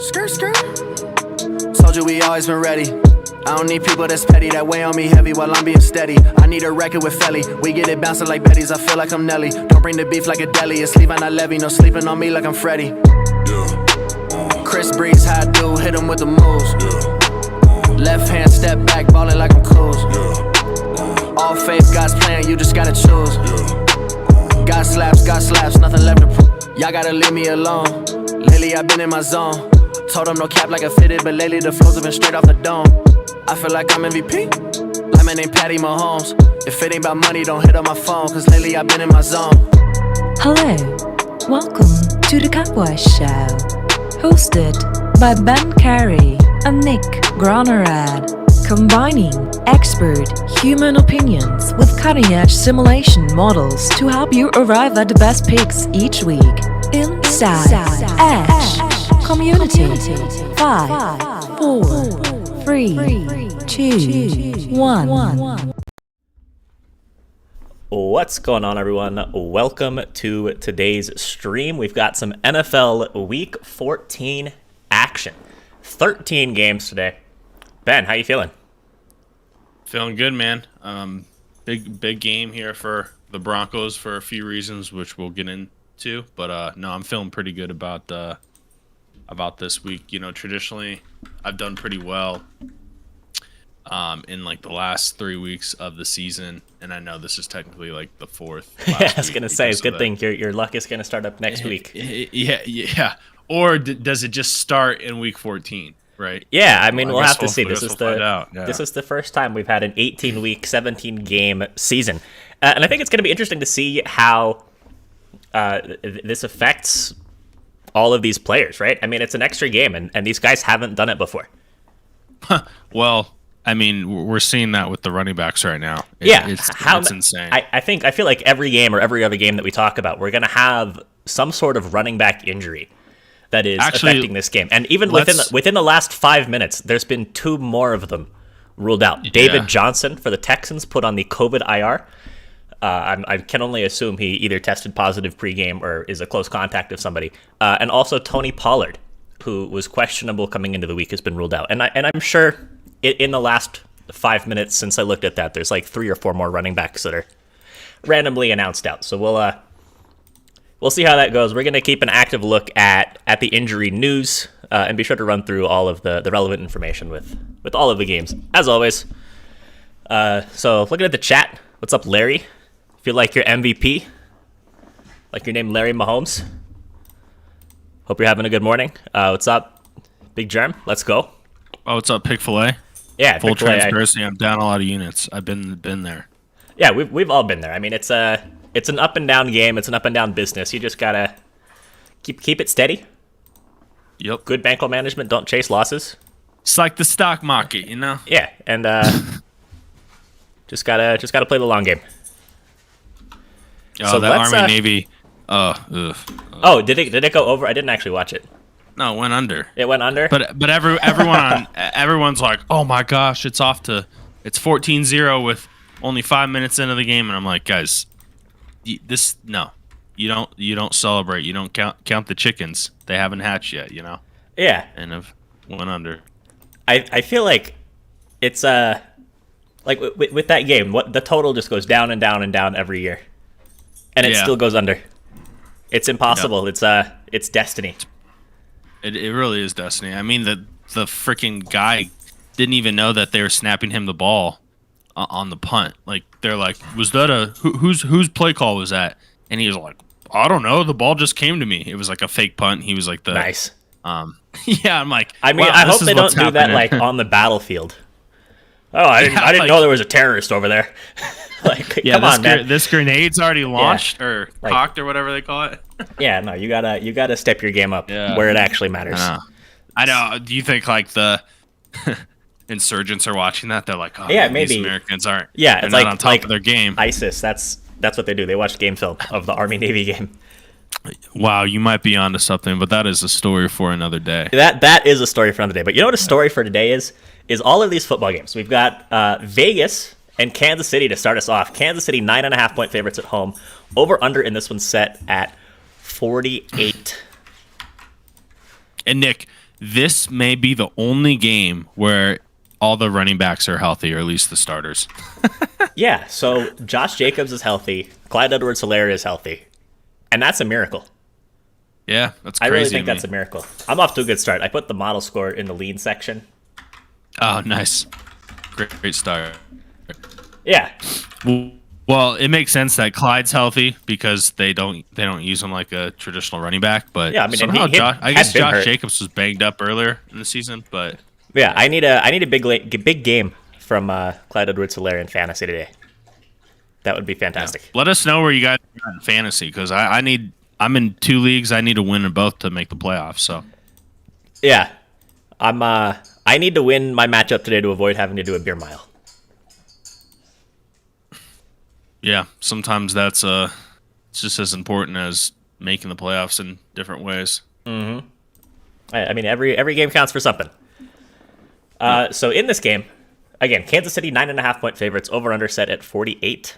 Skirt, skirt. Told you we always been ready. I don't need people that's petty, that weigh on me heavy while I'm being steady. I need a record with Felly. We get it bouncing like Betty's, I feel like I'm Nelly. Don't bring the beef like a deli. It's leaving I levy, no sleeping on me like I'm Freddy. Chris Breeze, how I do, hit him with the moves. Left hand step back, ballin' like I'm Coos. All faith, God's plan, you just gotta choose. God slaps, nothing left to prove. Y'all gotta leave me alone. Lately I've been in my zone. Told them no cap like I fitted, but lately the flows have been straight off the dome. I feel like I'm MVP, like my name Patty Mahomes. If it ain't about money, don't hit on my phone, cause lately I've been in my zone. Hello, welcome to the Cowboys Show, hosted by Ben Carey and Nick Gronerad, combining expert human opinions with cutting-edge simulation models to help you arrive at the best picks each week. Inside Edge Community. 5, 4, 3, 2, 1. What's going on, everyone? Welcome to today's stream. We've got some NFL Week 14 action. 13 games today. Ben, how you feeling? Feeling good, man. Big game here for the Broncos for a few reasons, which we'll get into. But no, I'm feeling pretty good about this week. You know, traditionally, I've done pretty well in like the last 3 weeks of the season, and I know this is technically like the fourth. Yeah, I was gonna say it's a good thing your luck is gonna start up next week. Yeah. Or does it just start in week 14? Right. Yeah, I mean, we'll have to see. This is the first time we've had an 18-week, 17-game season, and I think it's going to be interesting to see how this affects all of these players. Right? I mean, it's an extra game, and these guys haven't done it before. Well, I mean, we're seeing that with the running backs right now. It's insane. I feel like every game or every other game that we talk about, we're going to have some sort of running back injury that is affecting this game. And even within the last 5 minutes, there's been 2 more of them ruled out. David Johnson for the Texans put on the COVID IR. I can only assume he either tested positive pregame or is a close contact of somebody. And also Tony Pollard, who was questionable coming into the week, has been ruled out. And I'm sure in the last 5 minutes since I looked at that, there's like 3 or 4 more running backs that are randomly announced out. So we'll see how that goes. We're going to keep an active look at the injury news and be sure to run through all of the relevant information with all of the games, as always. So looking at the chat, what's up, Larry? Feel like you're MVP? Like your name Larry Mahomes? Hope you're having a good morning. What's up, Big Germ? Let's go. Oh, what's up, Pig-Filet? Yeah, full transparency. I'm down a lot of units. I've been there. Yeah, we've all been there. I mean, it's an up and down game. It's an up and down business. You just gotta keep it steady. Yep. Good bankroll management. Don't chase losses. It's like the stock market, you know. Yeah, and just gotta play the long game. Oh, so the Army Navy. Oh, did it go over? I didn't actually watch it. No, it went under. It went under. But everyone's like, oh my gosh, it's 14-0 with only 5 minutes into the game, and I'm like, guys. You don't celebrate. You don't count the chickens. They haven't hatched yet, you know. Yeah, and have went under. I feel like it's like with that game, what the total just goes down and down and down every year, and it still goes under. It's impossible. Yep. It's destiny. It really is destiny. I mean, the freaking guy didn't even know that they were snapping him the ball on the punt. Like, they're like, was that whose play call was that? And he was like, I don't know, the ball just came to me. It was like a fake punt. He was like the nice. Yeah, I'm like, I mean, wow, I hope they don't do that like on the battlefield. Oh, I didn't know there was a terrorist over there. Like, come on, man. This grenade's already launched or cocked or whatever they call it. Yeah, no, you gotta step your game up where it actually matters. I know. Do you think like the insurgents are watching that? They're like, oh, yeah, man, maybe these Americans aren't. Yeah, it's like on top of their game. ISIS. That's what they do. They watch game film of the Army Navy game. Wow, you might be onto something, but that is a story for another day. That is a story for another day. But you know what a story for today is all of these football games. We've got Vegas and Kansas City to start us off. Kansas City 9.5-point favorites at home. Over under in this one set at 48. And Nick, this may be the only game where all the running backs are healthy, or at least the starters. Yeah, so Josh Jacobs is healthy. Clyde Edwards-Helaire is healthy. And that's a miracle. Yeah, that's crazy. I really think that's a miracle. I'm off to a good start. I put the model score in the lean section. Oh, nice. Great start. Yeah. Well, it makes sense that Clyde's healthy because they don't use him like a traditional running back. But yeah, I mean, somehow I guess Josh hurt. Jacobs was banged up earlier in the season. But yeah, I need a big game from Clyde Edwards-Helaire in fantasy today. That would be fantastic. Yeah. Let us know where you guys are in fantasy because I'm in 2 leagues. I need to win in both to make the playoffs. So yeah, I need to win my matchup today to avoid having to do a beer mile. Yeah, sometimes that's it's just as important as making the playoffs in different ways. Mm-hmm. I mean, every game counts for something. So in this game, again, Kansas City 9.5-point favorites, over/under set at 48.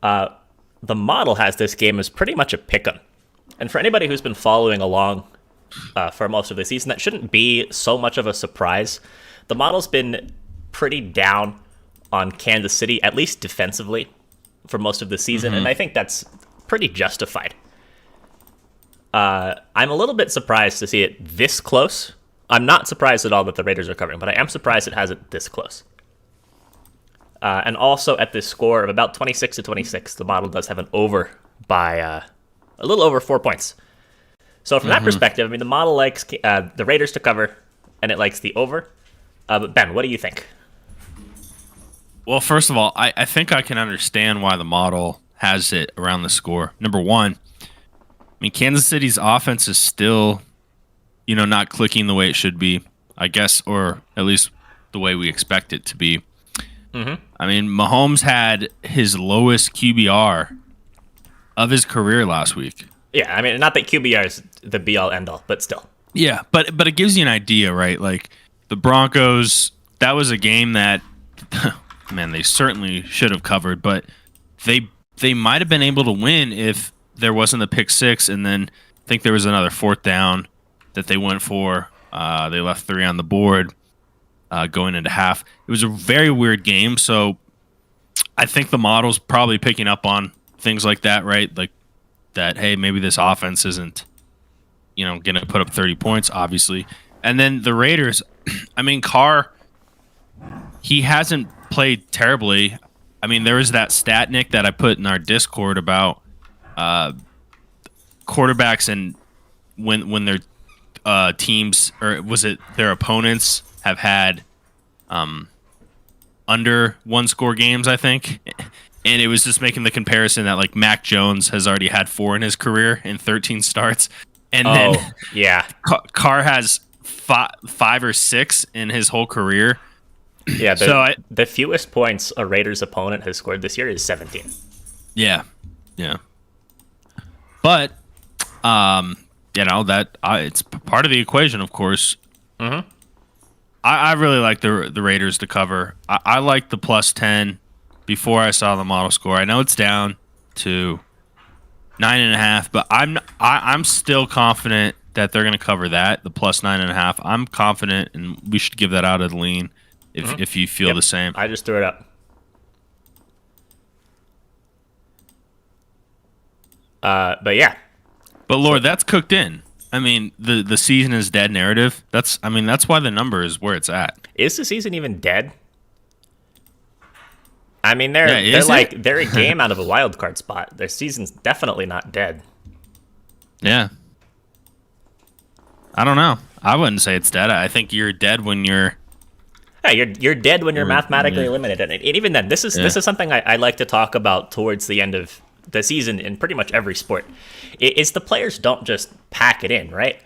The model has this game as pretty much a pick'em, and for anybody who's been following along for most of the season, that shouldn't be so much of a surprise. The model's been pretty down on Kansas City, at least defensively, for most of the season, and I think that's pretty justified. I'm a little bit surprised to see it this close. I'm not surprised at all that the Raiders are covering, but I am surprised it has it this close. And also at this score of about 26-26, the model does have an over by a little over 4 points. So from that perspective, I mean, the model likes the Raiders to cover, and it likes the over. But Ben, what do you think? Well, first of all, I think I can understand why the model has it around the score. Number one, I mean, Kansas City's offense is still, not clicking the way it should be, I guess, or at least the way we expect it to be. Mm-hmm. I mean, Mahomes had his lowest QBR of his career last week. Yeah, I mean, not that QBR is the be-all, end-all, but still. Yeah, but it gives you an idea, right? Like, the Broncos, that was a game that... Man, they certainly should have covered, but they might have been able to win if there wasn't a pick six, and then I think there was another 4th down that they went for. They left 3 on the board going into half. It was a very weird game, so I think the model's probably picking up on things like that, right? Like that, hey, maybe this offense isn't, going to put up 30 points, obviously. And then the Raiders, I mean, Carr, he hasn't played terribly. I mean, there was that stat, Nick, that I put in our Discord about quarterbacks and when their teams, or was it their opponents, have had under 1-score games, I think. And it was just making the comparison that, like, Mac Jones has already had 4 in his career in 13 starts. And then yeah, Carr has 5 or 6 in his whole career. Yeah, the fewest points a Raiders opponent has scored this year is 17. Yeah. But, it's part of the equation, of course. Mm-hmm. I really like the Raiders to cover. I like the +10 before I saw the model score. I know it's down to 9.5, but I'm still confident that they're going to cover that, the +9.5. I'm confident, and we should give that out at lean. If you feel the same. I just threw it up. But yeah. But Lord, that's cooked in. I mean, the season is dead narrative. That's why the number is where it's at. Is the season even dead? I mean, they're a game out of a wild card spot. Their season's definitely not dead. Yeah. I don't know. I wouldn't say it's dead. I think you're dead when you're... Yeah, you're dead when you're mathematically eliminated. And even then, this is something I like to talk about towards the end of the season in pretty much every sport. It's the players don't just pack it in, right?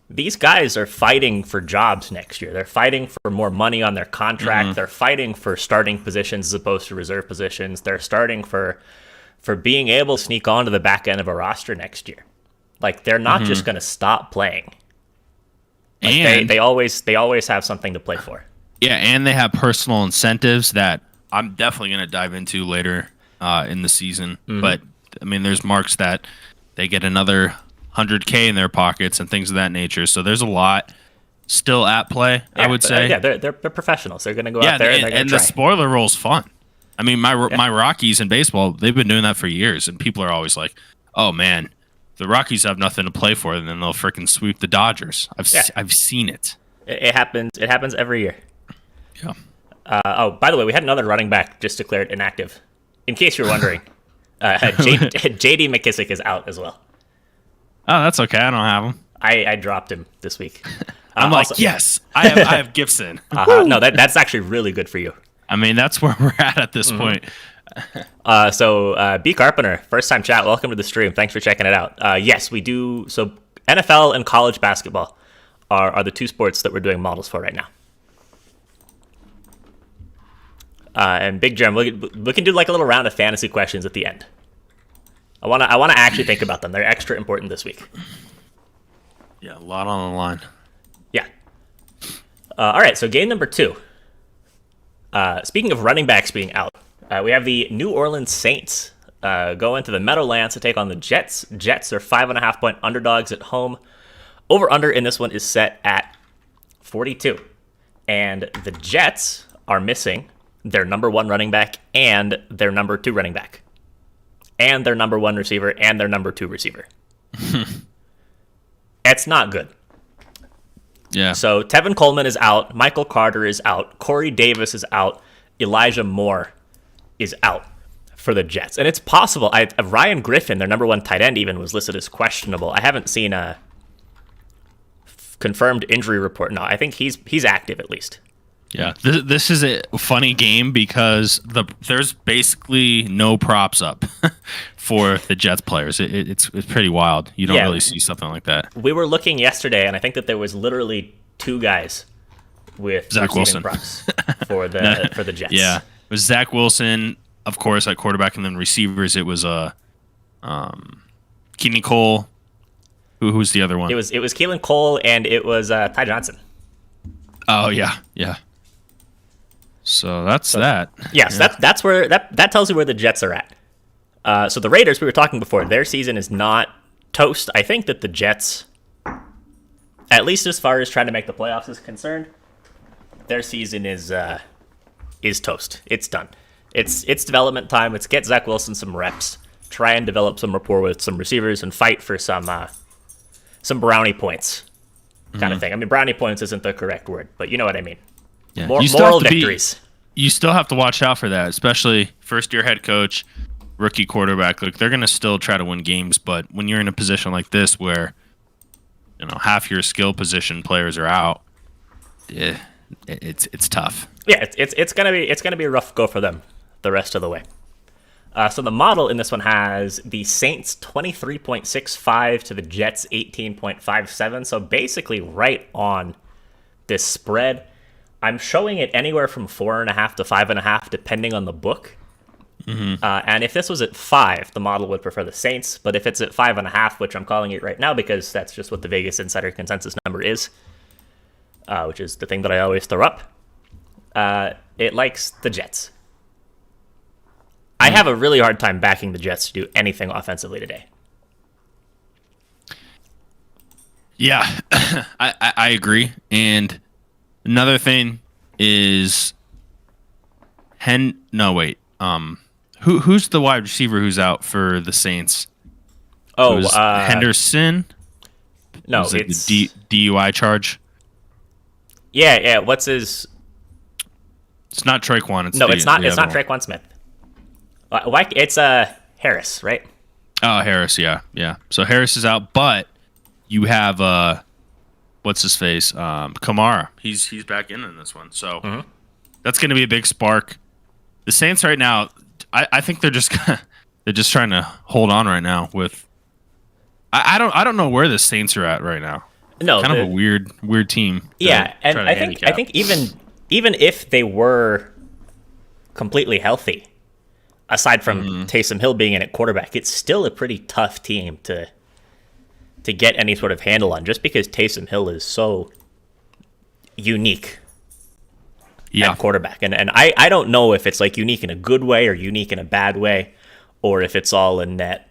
These guys are fighting for jobs next year. They're fighting for more money on their contract. Mm-hmm. They're fighting for starting positions as opposed to reserve positions. They're starting for being able to sneak onto the back end of a roster next year. Like, they're not just going to stop playing. Like, and they always have something to play for. Yeah, and they have personal incentives that I'm definitely going to dive into later in the season. Mm-hmm. But, I mean, there's marks that they get another $100K in their pockets and things of that nature. So there's a lot. still at play. I would say. They're professionals. They're going to go out there and the spoiler roll's fun. I mean, my Rockies in baseball, they've been doing that for years, and people are always like, "Oh man, the Rockies have nothing to play for, and then they'll freaking sweep the Dodgers." I've seen it. It happens. It happens every year. Yeah. By the way, we had another running back just declared inactive. In case you're wondering, J.D. McKissick is out as well. Oh, that's okay. I don't have him. I dropped him this week. I'm like, yes, I have Gibson. No, that's actually really good for you. I mean, that's where we're at this point. So B. Carpenter, first time chat. Welcome to the stream. Thanks for checking it out. Yes, we do. So NFL and college basketball are the two sports that we're doing models for right now. And Big Germ, we can do like a little round of fantasy questions at the end. I wanna actually think about them. They're extra important this week. Yeah, a lot on the line. Yeah. All right, so game number 2. Speaking of running backs being out, we have the New Orleans Saints go into the Meadowlands to take on the Jets. Jets are 5.5-point underdogs at home. Over-under in this one is set at 42. And the Jets are missing their number 1 running back and their number 2 running back. And their number 1 receiver and their number 2 receiver. It's not good. Yeah. So Tevin Coleman is out. Michael Carter is out. Corey Davis is out. Elijah Moore is out for the Jets. And it's possible. Ryan Griffin, their number 1 tight end, even was listed as questionable. I haven't seen a confirmed injury report. No, I think he's active at least. Yeah, this is a funny game because there's basically no props up for the Jets players. It's pretty wild. You don't really see something like that. We were looking yesterday, and I think that there was literally 2 guys with Zach Wilson props for the Jets. Yeah, it was Zach Wilson, of course, at quarterback, and then receivers. It was Keenan Cole. Who's the other one? It was Keelan Cole, and it was Ty Johnson. Oh yeah. So that's that. Yes, yeah. that's where that tells you where the Jets are at. So the Raiders, we were talking before, their season is not toast. I think that the Jets, at least as far as trying to make the playoffs is concerned, their season is toast. It's done. It's development time. It's get Zach Wilson some reps, try and develop some rapport with some receivers, and fight for some brownie points kind of thing. I mean, brownie points isn't the correct word, but you know what I mean. Yeah. Moral victories. You still have to watch out for that, especially first-year head coach, rookie quarterback. Look, they're going to still try to win games, but when you're in a position like this where half your skill position players are out, it's tough. Yeah, it's gonna be a rough go for them the rest of the way. So the model in this one has the Saints 23.65 to the Jets 18.57. So basically right on this spread. I'm showing it anywhere from 4.5 to 5.5, depending on the book. Mm-hmm. And if this was at 5, the model would prefer the Saints. But if it's at 5.5, which I'm calling it right now because that's just what the Vegas Insider consensus number is, which is the thing that I always throw up, it likes the Jets. I have a really hard time backing the Jets to do anything offensively today. Yeah, I agree. And another thing is who's the wide receiver who's out for the Saints? Oh, Henderson? No, it's the DUI charge. Yeah. What's his? It's not Traquan. It's not Traquan Smith. It's Harris, right? Oh, Harris, yeah. So Harris is out, but you have what's his face? Kamara. He's back in this one. So that's going to be a big spark. The Saints right now, I think they're just trying to hold on right now with I don't know where the Saints are at right now. No, kind of a weird team. Yeah, and I think even if they were completely healthy, aside from Taysom Hill being in at quarterback, it's still a pretty tough team to get any sort of handle on, just because Taysom Hill is so unique at quarterback. And I don't know if it's like unique in a good way or unique in a bad way, or if it's all a net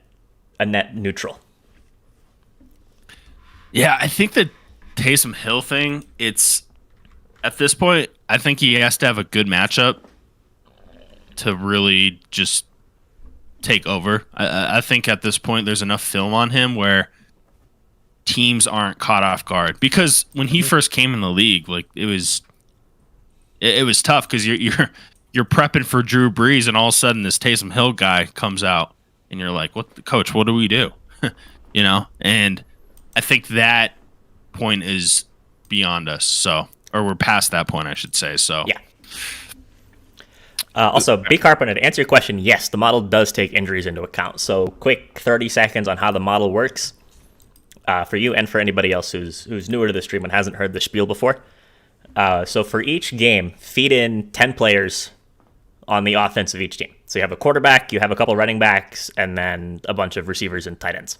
neutral. Yeah, I think that Taysom Hill thing, it's at this point, I think he has to have a good matchup to really just take over. I think at this point there's enough film on him where teams aren't caught off guard. Because when he first came in the league, like it was tough because you're prepping for Drew Brees, and all of a sudden this Taysom Hill guy comes out, and you're like, "What, coach? What do we do?" You know. And I think that point is beyond us. Or we're past that point, I should say. So yeah. Also, B. Carpenter, to answer your question, yes, the model does take injuries into account. So, quick 30 seconds on how the model works for you and for anybody else who's newer to the stream and hasn't heard the spiel before. So, for each game, feed in 10 players on the offense of each team. So, you have a quarterback, you have a couple running backs, and then a bunch of receivers and tight ends.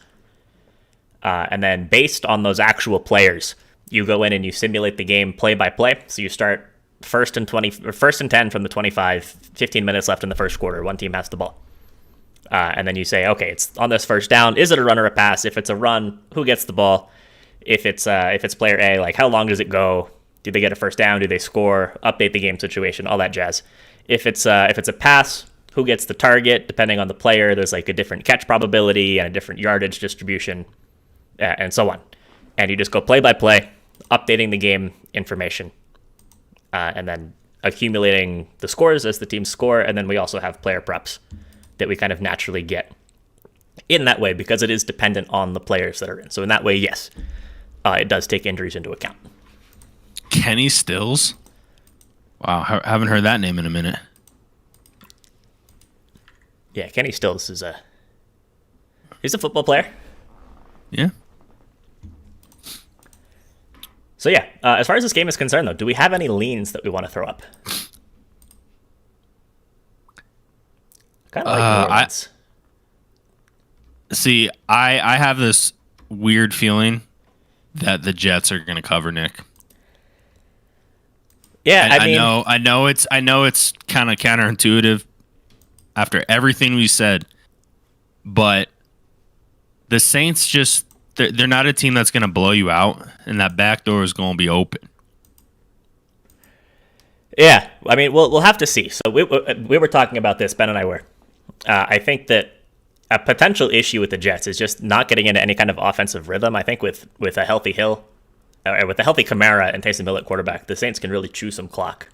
And then, based on those actual players, you go in and you simulate the game play by play. So, you start first and 10 from the 25, 15 minutes left in the first quarter. One team has the ball. And then you say, okay, it's on this first down. Is it a run or a pass? If it's a run, who gets the ball? If it's player A, like how long does it go? Do they get a first down? Do they score? Update the game situation, all that jazz. If it's a pass, who gets the target? Depending on the player, there's like a different catch probability and a different yardage distribution, and so on. And you just go play by play, updating the game information. And then accumulating the scores as the teams score, and then we also have player props that we kind of naturally get in that way because it is dependent on the players that are in. So in that way, yes, it does take injuries into account. Kenny Stills? Wow, haven't heard that name in a minute. Yeah, Kenny Stills he's a football player. Yeah. So yeah, as far as this game is concerned, though, do we have any leans that we want to throw up? Kind of like New Orleans. See, I have this weird feeling that the Jets are going to cover, Nick. Yeah, I know it's kind of counterintuitive after everything we said, but the Saints just. They're not a team that's going to blow you out, and that back door is going to be open. Yeah, I mean, we'll have to see. So we were talking about this, Ben and I were. I think that a potential issue with the Jets is just not getting into any kind of offensive rhythm. I think with a healthy Hill, or with a healthy Kamara and Taysom Hill at quarterback, the Saints can really chew some clock.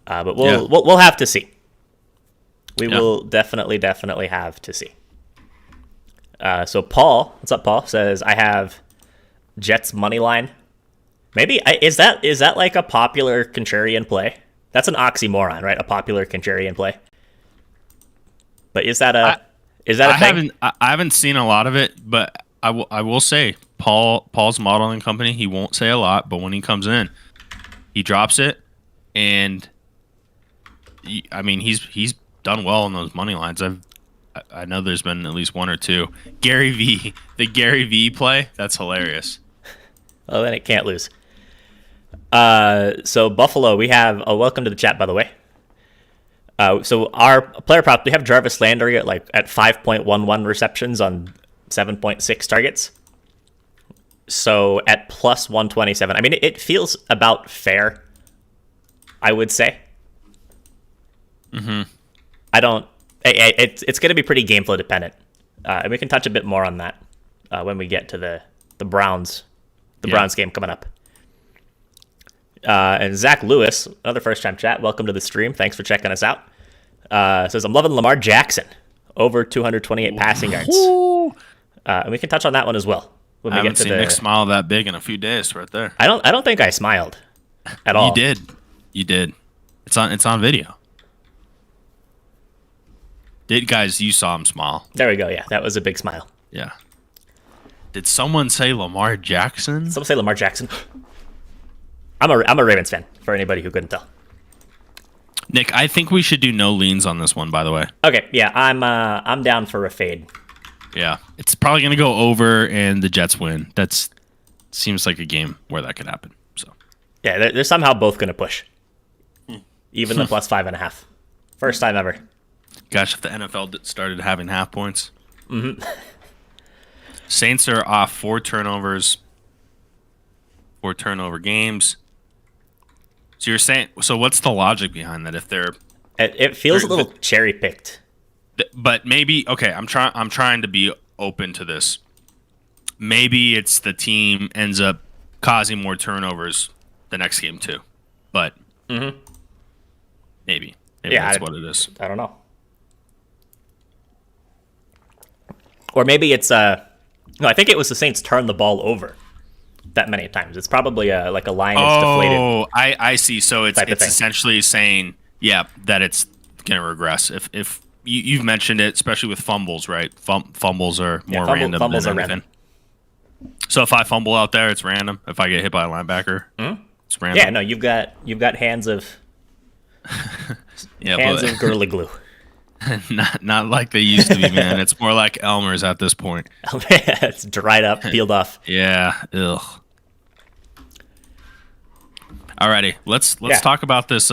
But we'll have to see. We will definitely have to see. So Paul, what's up, Paul? Says I have Jets money line. Maybe is that like a popular contrarian play? That's an oxymoron, right? A popular contrarian play. But is that a thing? I haven't seen a lot of it, but I will say Paul's modeling company. He won't say a lot, but when he comes in, he drops it, and he's done well on those money lines. I know there's been at least one or two. The Gary V play, that's hilarious. Well, then it can't lose. So Buffalo, we have a welcome to the chat, by the way. So our player prop, we have Jarvis Landry at 5.11 receptions on 7.6 targets. So at plus 127, I mean, it feels about fair, I would say. Mm-hmm. It's going to be pretty game flow dependent, and we can touch a bit more on that when we get to the Browns game coming up. And Zach Lewis, another first time chat, welcome to the stream. Thanks for checking us out. Says I'm loving Lamar Jackson over 228 passing yards, and we can touch on that one as well when we I get haven't to seen Nick smile that big in a few days, right there. I don't think I smiled at all. You did. It's on video. Guys, you saw him smile. There we go. Yeah, that was a big smile. Yeah. Did someone say Lamar Jackson? Someone say Lamar Jackson. I'm a Ravens fan, for anybody who couldn't tell. Nick, I think we should do no leans on this one, by the way. Okay, yeah, I'm down for a fade. Yeah, it's probably gonna go over, and the Jets win. That seems like a game where that could happen. So. Yeah, they're somehow both gonna push, even the plus 5.5. First time ever. Gosh, if the NFL started having half points. Mm-hmm. Saints are off 4 turnovers 4 turnover games. So you're saying, so what's the logic behind that? If they're, it feels a little cherry picked. But maybe, okay, I'm trying to be open to this. Maybe it's the team ends up causing more turnovers the next game too. But maybe that's what it is. I don't know. Or maybe it's no, I think it was the Saints turned the ball over that many times. It's probably like a line that's deflated. Oh, I see. So it's essentially saying, that it's going to regress. If you've mentioned it, especially with fumbles, right? Fumbles are more random than anything. Random. So if I fumble out there, it's random. If I get hit by a linebacker, it's random. Yeah, no, you've got hands of of Gorilla Glue. Not like they used to be, man. It's more like Elmer's at this point. It's dried up, peeled off. Yeah. Ugh. Alrighty, let's talk about this.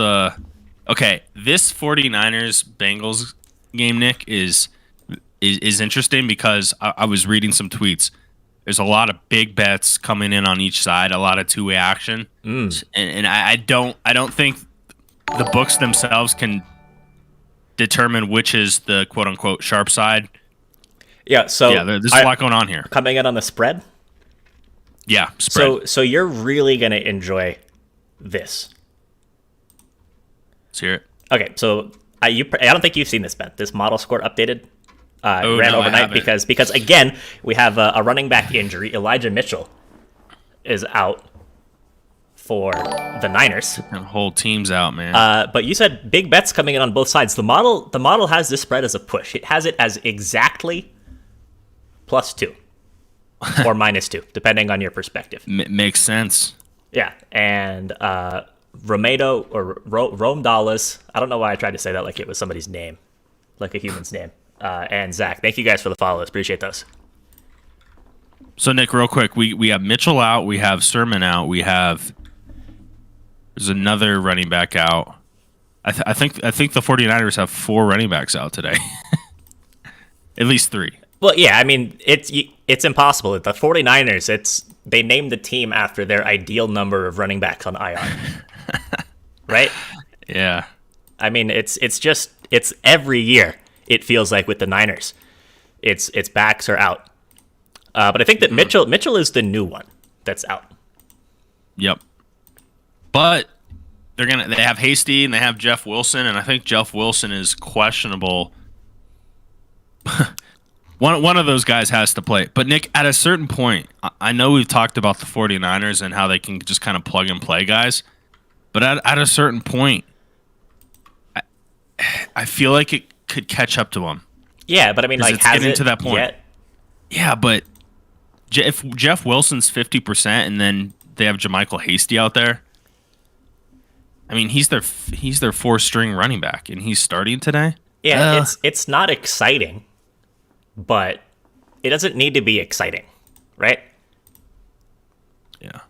Okay, this 49ers Bengals game, Nick, is interesting because I was reading some tweets. There's a lot of big bets coming in on each side, a lot of two-way action, and I don't think the books themselves can determine which is the quote-unquote sharp side. Yeah, so there's a lot going on here. Coming in on the spread? Yeah, spread. So you're really going to enjoy this. Let's hear it. Okay, so I don't think you've seen this, Ben. This model score updated ran overnight because again, we have a running back injury. Elijah Mitchell is out for the Niners. And whole team's out, man. But you said big bets coming in on both sides. The model has this spread as a push. It has it as exactly +2 or -2, depending on your perspective. Makes sense. Yeah, and Romedo or Rome Dallas. I don't know why I tried to say that like it was somebody's name, like a human's name. And Zach, thank you guys for the follows. Appreciate those. So Nick, real quick, we have Mitchell out, we have Sermon out, there's another running back out. I think the 49ers have 4 running backs out today. At least 3. Well, yeah, I mean, it's impossible. The 49ers, they named the team after their ideal number of running backs on IR. Right? Yeah. I mean, it's every year it feels like with the Niners. Its backs are out. But I think that Mitchell is the new one that's out. Yep. But they have Hasty and they have Jeff Wilson, and I think Jeff Wilson is questionable. One of those guys has to play. But Nick, at a certain point, I know we've talked about the 49ers and how they can just kind of plug and play guys. But at a certain point, I feel like it could catch up to them. Yeah, but I mean, like, has it to that point yet? Yeah, but if Jeff Wilson's 50% and then they have JaMychal Hasty out there, I mean, he's their 4th-string running back, and he's starting today. Yeah, it's not exciting, but it doesn't need to be exciting, right? Yeah.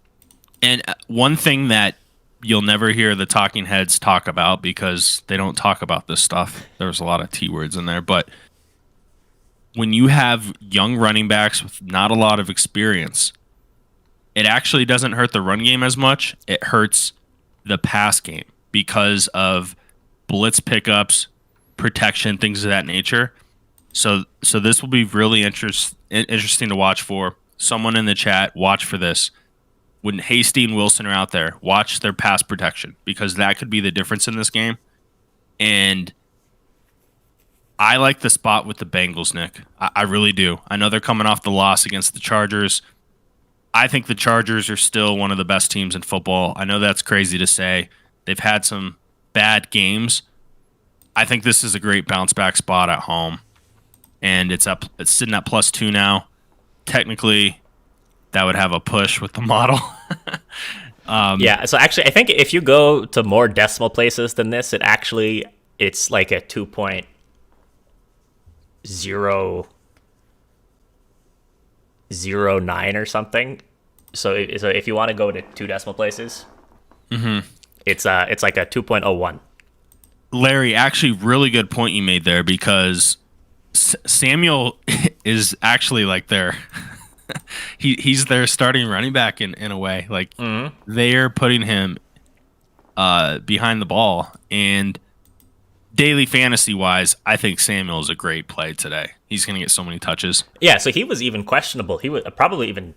And one thing that you'll never hear the talking heads talk about, because they don't talk about this stuff. There's a lot of T words in there, but when you have young running backs with not a lot of experience, it actually doesn't hurt the run game as much. It hurts the pass game because of blitz pickups, protection, things of that nature. So this will be really interesting to watch for. Someone in the chat, watch for this. When Hasty and Wilson are out there, watch their pass protection, because that could be the difference in this game. And I like the spot with the Bengals, Nick. I really do. I know they're coming off the loss against the Chargers. I think the Chargers are still one of the best teams in football. I know that's crazy to say. They've had some bad games. I think this is a great bounce back spot at home. And it's sitting at +2 now. Technically, that would have a push with the model. Yeah, so actually, I think if you go to more decimal places than this, it's like a 2.009 or something. So if you want to go to 2 decimal places, it's like a 2.01. Larry, actually, really good point you made there, because Samuel is actually like their he's their starting running back in a way. Like they're putting him behind the ball, and daily fantasy wise, I think Samuel is a great play today. He's going to get so many touches. Yeah, so he was even questionable. He was probably even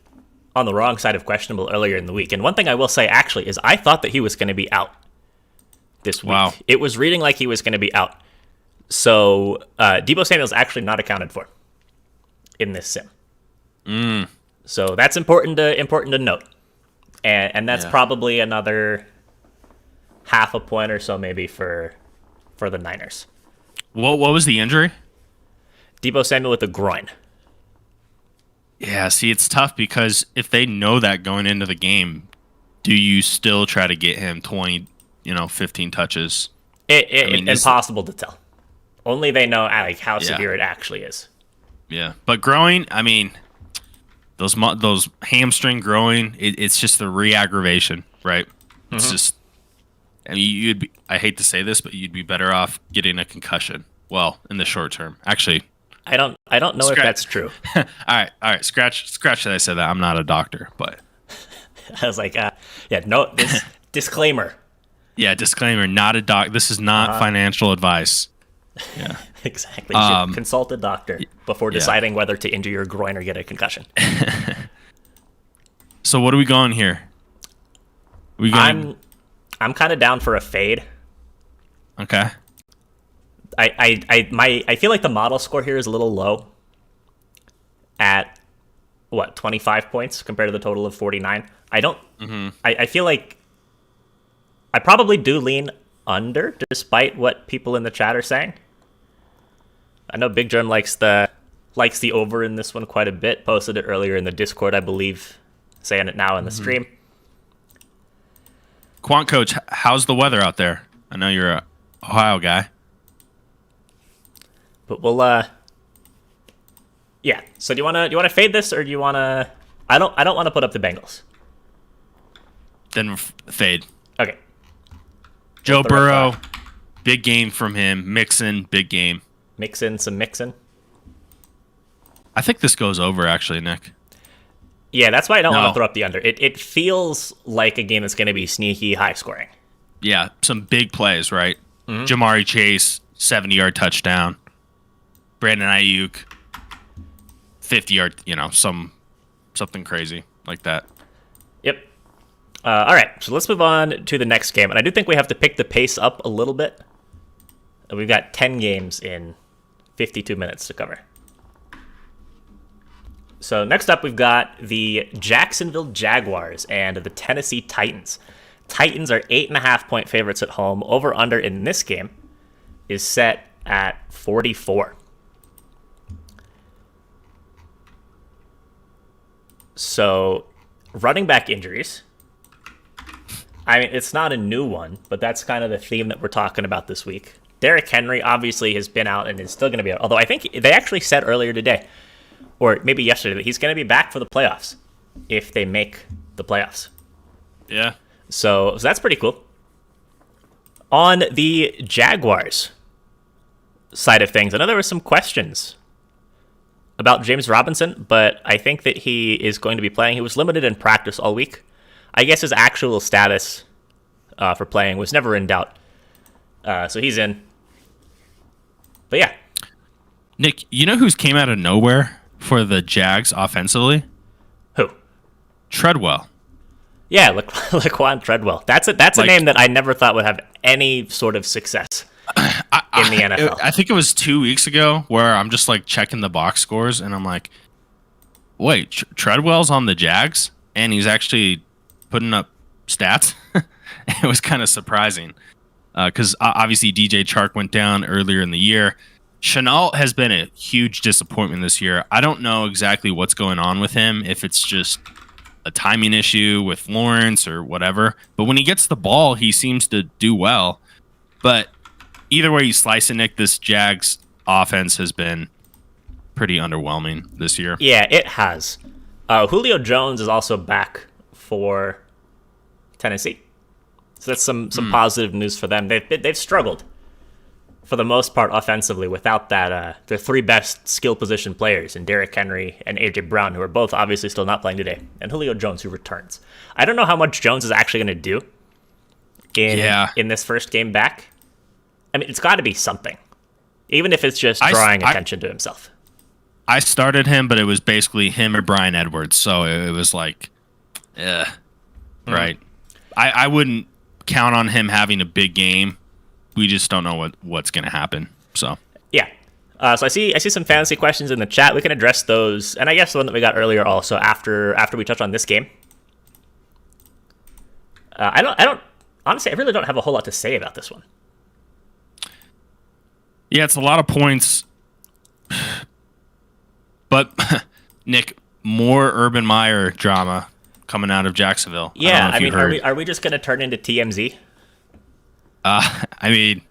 on the wrong side of questionable earlier in the week. And one thing I will say actually is I thought that he was going to be out this week. Wow. It was reading like he was going to be out. So Deebo Samuel's actually not accounted for in this sim. So that's important to note. And that's probably another half a point or so maybe for the Niners. What was the injury? Deebo Samuel with the groin. Yeah, see, it's tough because if they know that going into the game, do you still try to get him 20, 15 touches? It's impossible to tell. Only they know like how severe it actually is. Yeah, but growing, those hamstring growing, it's just the re-aggravation, right? It's just, I hate to say this, but you'd be better off getting a concussion. Well, in the short term, actually. I don't know if that's true. all right. Scratch that I said that. I'm not a doctor, but I was like, disclaimer. Yeah, disclaimer. Not a doc. This is not financial advice. Yeah, exactly. You should consult a doctor before deciding whether to injure your groin or get a concussion. So what are we going here? I'm kind of down for a fade. Okay. I feel like the model score here is a little low at 25 points compared to the total of 49. I feel like I probably do lean under despite what people in the chat are saying. I know Big Germ likes the over in this one quite a bit. Posted it earlier in the Discord, I believe, saying it now in the stream. Quant Coach, how's the weather out there? I know you're a Ohio guy. But we'll So do you wanna fade this, or do you wanna? I don't want to put up the Bengals. Then fade. Okay. Joe Burrow, big game from him. Mixon, big game. Mixon. I think this goes over, actually, Nick. Yeah, that's why I don't want to throw up the under. It feels like a game that's going to be sneaky, high scoring. Yeah, some big plays, right? Jamari Chase, 70-yard touchdown. Brandon Ayuk, 50-yard, something crazy like that. Yep. All right, so let's move on to the next game. And I do think we have to pick the pace up a little bit. We've got 10 games in 52 minutes to cover. So next up, we've got the Jacksonville Jaguars and the Tennessee Titans. Titans are 8.5-point favorites at home. Over-under in this game is set at 44. So, running back injuries. It's not a new one, but that's kind of the theme that we're talking about this week. Derrick Henry obviously has been out and is still going to be out. Although I think they actually said earlier today, or maybe yesterday, that he's going to be back for the playoffs if they make the playoffs. Yeah. So that's pretty cool. On the Jaguars side of things, I know there were some questions about James Robinson, but I think that he is going to be playing. He was limited in practice all week. I guess his actual status for playing was never in doubt. So he's in. But yeah. Nick, you know who's came out of nowhere for the Jags offensively? Who? Treadwell. Yeah, Laquan Treadwell. That's a name that I never thought would have any sort of success in the NFL. I think it was 2 weeks ago where I'm just checking the box scores and I'm like, wait, Treadwell's on the Jags and he's actually putting up stats? It was kind of surprising because obviously DJ Chark went down earlier in the year. Chenault has been a huge disappointment this year. I don't know exactly what's going on with him, if it's just a timing issue with Lawrence or whatever. But when he gets the ball, he seems to do well. But either way you slice it, Nick, this Jags offense has been pretty underwhelming this year. Yeah, it has. Julio Jones is also back for Tennessee. So that's some positive news for them. They've struggled for the most part, offensively, without that, their three best skill position players in Derrick Henry and A.J. Brown, who are both obviously still not playing today, and Julio Jones, who returns. I don't know how much Jones is actually going to do in this first game back. I mean, it's got to be something, even if it's just drawing attention to himself. I started him, but it was basically him or Bryan Edwards, so it was like, right. I wouldn't count on him having a big game. We just don't know what's going to happen. So yeah. So I see some fantasy questions in the chat. We can address those, and I guess the one that we got earlier also after we touch on this game. I don't honestly. I really don't have a whole lot to say about this one. Yeah, it's a lot of points, but Nick, more Urban Meyer drama coming out of Jacksonville. Yeah, I mean, are we just going to turn into TMZ? I mean,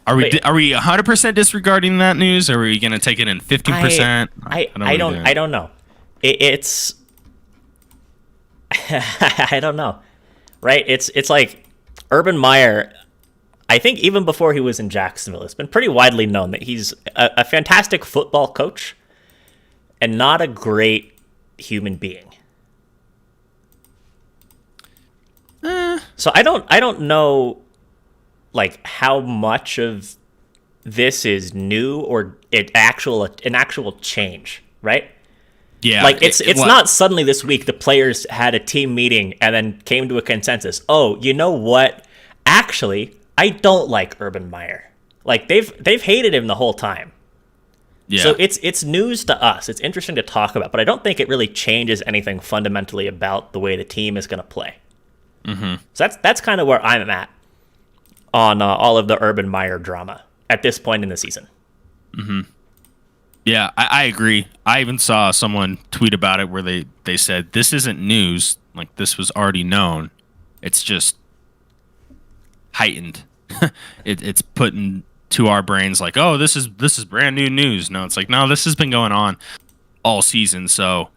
are we 100% disregarding that news? Or are we going to take it in 50%? I don't know. It's I don't know. Right? It's like Urban Meyer. I think even before he was in Jacksonville, it's been pretty widely known that he's a fantastic football coach and not a great human being. So I don't know, like, how much of this is new or an actual change, right? Yeah, like it's not suddenly this week the players had a team meeting and then came to a consensus. Oh, you know what? Actually, I don't like Urban Meyer. Like they've hated him the whole time. Yeah. So it's news to us. It's interesting to talk about, but I don't think it really changes anything fundamentally about the way the team is going to play. Mm-hmm. So that's kind of where I'm at on all of the Urban Meyer drama at this point in the season. Mm-hmm. Yeah, I agree. I even saw someone tweet about it where they said, this isn't news. Like, this was already known. It's just heightened. It's put into our brains like, oh, this is brand new news. No, it's like, no, this has been going on all season. So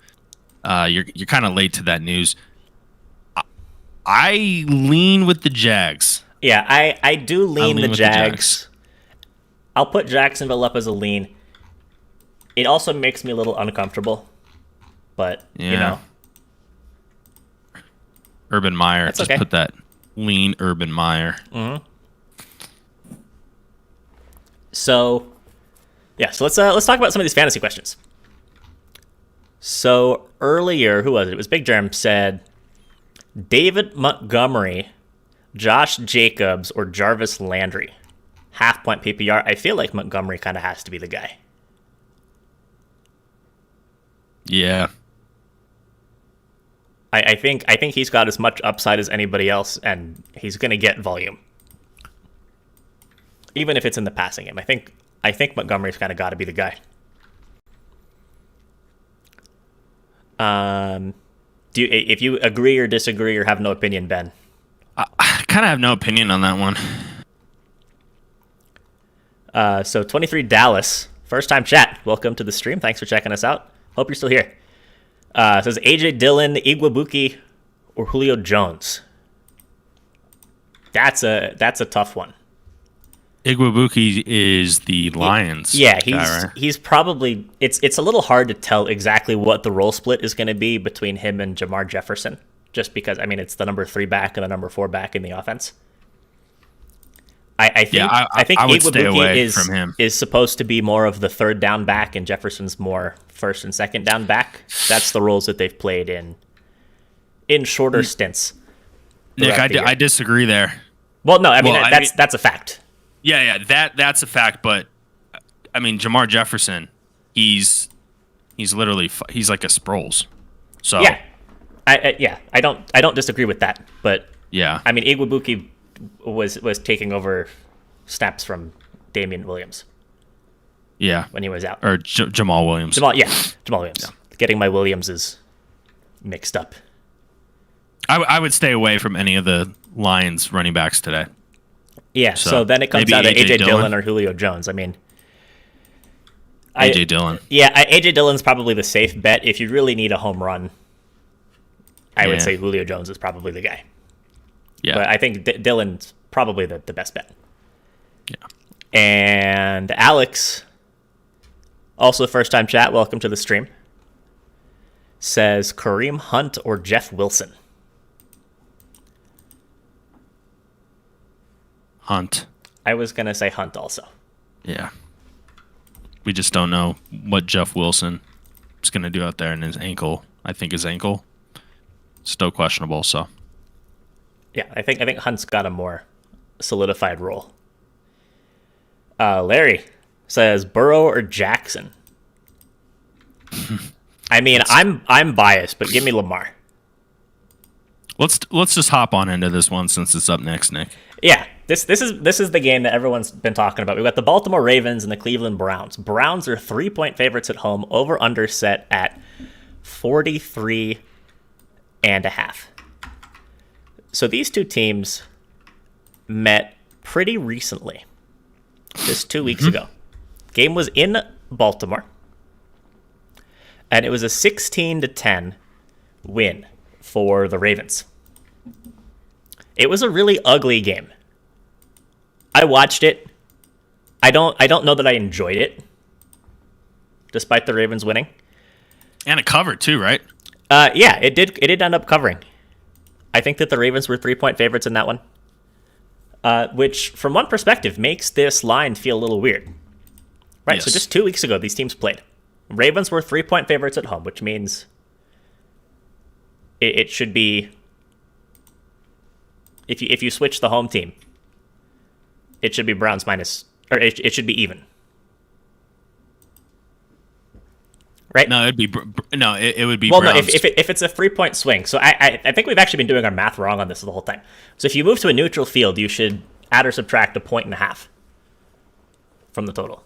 you're kind of late to that news. I lean with the Jags. Yeah, I do lean the Jags. I'll put Jacksonville up as a lean. It also makes me a little uncomfortable, but, you know. Urban Meyer. That's just okay. Put that lean Urban Meyer. Mm-hmm. So, yeah, so let's talk about some of these fantasy questions. So, earlier, who was it? It was Big Germ said David Montgomery, Josh Jacobs, or Jarvis Landry. Half-point PPR. I feel like Montgomery kind of has to be the guy. Yeah. I think he's got as much upside as anybody else, and he's going to get volume. Even if it's in the passing game. I think Montgomery's kind of got to be the guy. If you agree or disagree or have no opinion, Ben? I kind of have no opinion on that one. So 23 Dallas, first time chat. Welcome to the stream. Thanks for checking us out. Hope you're still here. Says AJ Dillon, Igwabuki, or Julio Jones. That's a tough one. Igwabuki is the Lions. Yeah, he's probably it's a little hard to tell exactly what the role split is going to be between him and Jamar Jefferson, just because it's the number 3 back and the number 4 back in the offense. I think I would stay away from him. Is supposed to be more of the third down back, and Jefferson's more first and second down back. That's the roles that they've played in shorter stints. Nick, I disagree there. Well, no, that's a fact. Yeah, that's a fact. But Jamar Jefferson, he's literally he's like a Sproles. So yeah, I don't disagree with that. But yeah, Igwabuki was taking over snaps from Damian Williams. Yeah, when he was out, or Jamal Williams. Jamal Williams. Yeah. Getting my Williamses mixed up. I would stay away from any of the Lions running backs today. Yeah, so then it comes down to AJ Dillon or Julio Jones. AJ Dillon. Yeah, AJ Dillon's probably the safe bet. If you really need a home run, I would say Julio Jones is probably the guy. Yeah. But I think Dylan's probably the best bet. Yeah. And Alex, also first-time chat, welcome to the stream, says Kareem Hunt or Jeff Wilson. Hunt. I was going to say Hunt also. Yeah. We just don't know what Jeff Wilson is going to do out there in his ankle. I think his ankle still questionable, so. Yeah, I think Hunt's got a more solidified role. Larry says Burrow or Jackson. I mean, I'm biased, but give me Lamar. Let's just hop on into this one since it's up next, Nick. Yeah, this is the game that everyone's been talking about. We've got the Baltimore Ravens and the Cleveland Browns. Browns are 3-point favorites at home, over under set at 43.5. So these two teams met pretty recently, just 2 weeks ago. Game was in Baltimore, and it was a 16-10 win for the Ravens. It was a really ugly game. I watched it. I don't know that I enjoyed it, despite the Ravens winning. And it covered too, right? Yeah, it did end up covering. I think that the Ravens were 3-point favorites in that one, which, from one perspective, makes this line feel a little weird. Right, Yes. So just 2 weeks ago, these teams played. Ravens were 3-point favorites at home, which means it should be, if you switch the home team, it should be Browns minus, or it should be even. Right? No, it would be Well, Browns. no, if it's a 3-point swing. So I think we've actually been doing our math wrong on this the whole time. So if you move to a neutral field, you should add or subtract 1.5 points from the total.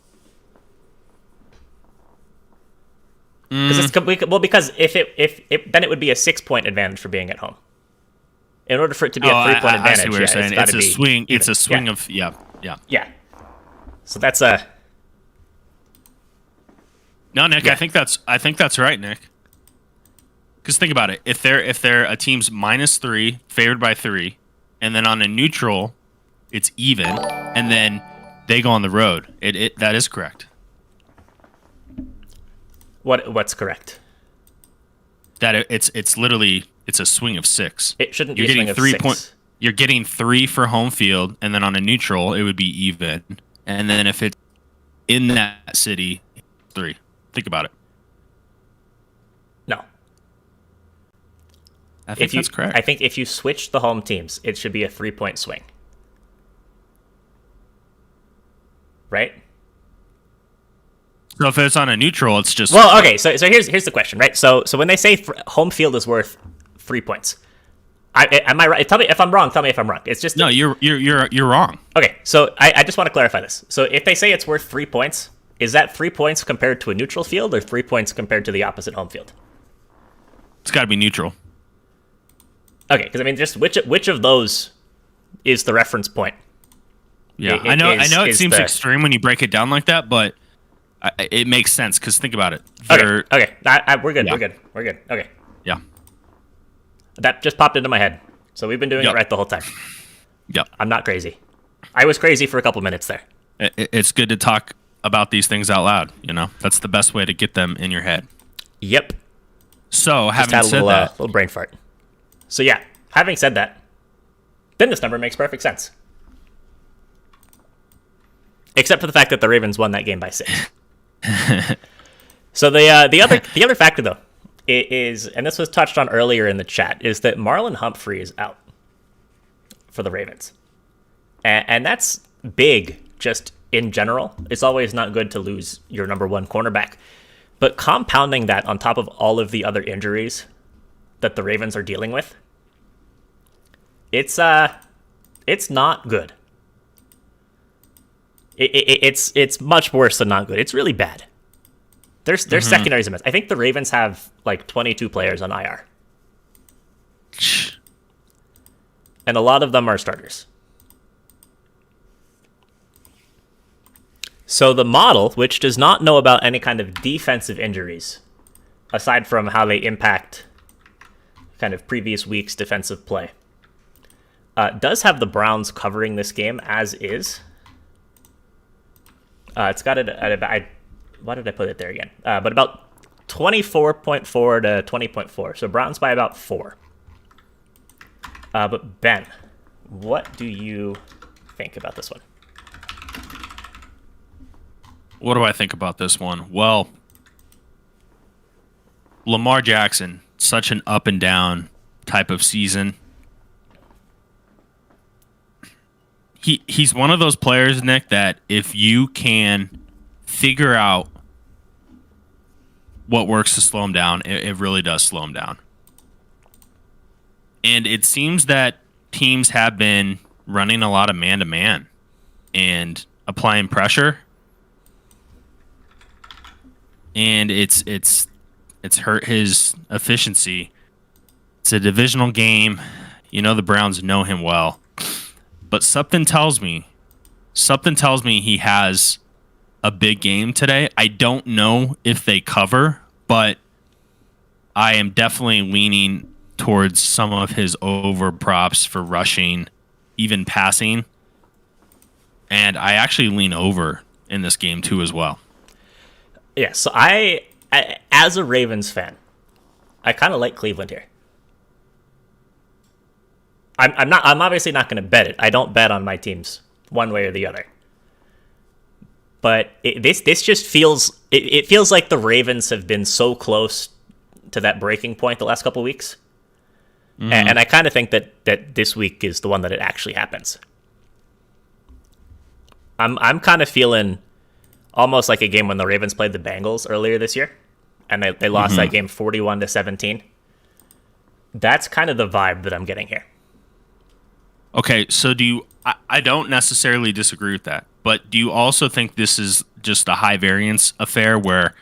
Because if then it would be a 6-point advantage for being at home. In order for it to be a 3-point advantage, I see what you're saying. It's a swing. It's a swing of yeah. So that's a. No, Nick, I think that's right, Nick. Because think about it. If they're a team's -3, favored by 3, and then on a neutral, it's even, and then they go on the road. That is correct. What's correct? That it's literally a swing of 6. It shouldn't You're be a getting swing of 6. points. You're getting 3 for home field, and then on a neutral, it would be even. And then if it's in that city, 3. Think about it. No. I think that's correct. I think if you switch the home teams, it should be a 3-point swing. Right? So if it's on a neutral, it's just Well, okay. So here's the question, right? So when they say home field is worth 3 points, am I right? Tell me if I'm wrong. Tell me if I'm wrong. It's just no. You're wrong. Okay. So I just want to clarify this. So if they say it's worth 3 points, is that 3 points compared to a neutral field or 3 points compared to the opposite home field? It's got to be neutral. Okay, because I mean, just which of those is the reference point? Yeah, I know. It seems extreme when you break it down like that, but it makes sense because think about it. Okay. We're good. Yeah. We're good. Okay. Yeah. That just popped into my head. So we've been doing it right the whole time. Yep. I'm not crazy. I was crazy for a couple minutes there. It's good to talk about these things out loud. You know, that's the best way to get them in your head. Yep. So Just having said that, little brain fart. So yeah, having said that, then this number makes perfect sense. Except for the fact that the Ravens won that game by 6. So the other factor though is, and this was touched on earlier in the chat, is that Marlon Humphrey is out for the Ravens, and that's big. Just in general, it's always not good to lose your number one cornerback, but compounding that on top of all of the other injuries that the Ravens are dealing with, it's not good. It's much worse than not good. It's really bad. There's secondaries in this. I think the Ravens have like 22 players on IR, and a lot of them are starters. So the model, which does not know about any kind of defensive injuries, aside from how they impact kind of previous week's defensive play, does have the Browns covering this game as is. It's got it at about, why did I put it there again? But about 24.4 to 20.4. So Browns by about 4. But Ben, what do you think about this one? What do I think about this one? Well, Lamar Jackson, such an up and down type of season. He's one of those players, Nick, that if you can figure out what works to slow him down, it really does slow him down. And it seems that teams have been running a lot of man-to-man and applying pressure. And it's hurt his efficiency. It's a divisional game. You know the Browns know him well. But something tells me he has a big game today. I don't know if they cover, but I am definitely leaning towards some of his over props for rushing, even passing. And I actually lean over in this game too as well. Yeah, so I as a Ravens fan, I kind of like Cleveland here. I'm obviously not going to bet it. I don't bet on my teams one way or the other. But this just feels it feels like the Ravens have been so close to that breaking point the last couple of weeks. Mm-hmm. And I kind of think that this week is the one that it actually happens. I'm kind of feeling almost like a game when the Ravens played the Bengals earlier this year, and they lost that game 41-17. That's kind of the vibe that I'm getting here. Okay, so I don't necessarily disagree with that, but do you also think this is just a high variance affair where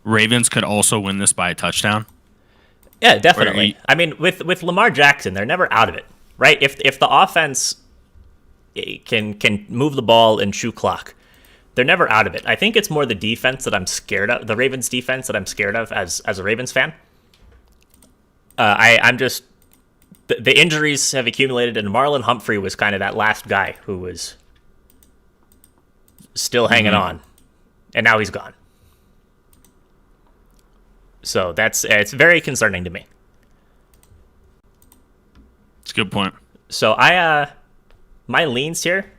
Ravens could also win this by a touchdown? Yeah, definitely. I mean, with Lamar Jackson, they're never out of it, right? If the offense can move the ball and chew clock, they're never out of it. I think it's more the defense that I'm scared of, the Ravens defense that I'm scared of as a Ravens fan. I'm just... The injuries have accumulated, and Marlon Humphrey was kind of that last guy who was still hanging on, and now he's gone. So it's very concerning to me. It's a good point. So my leans here,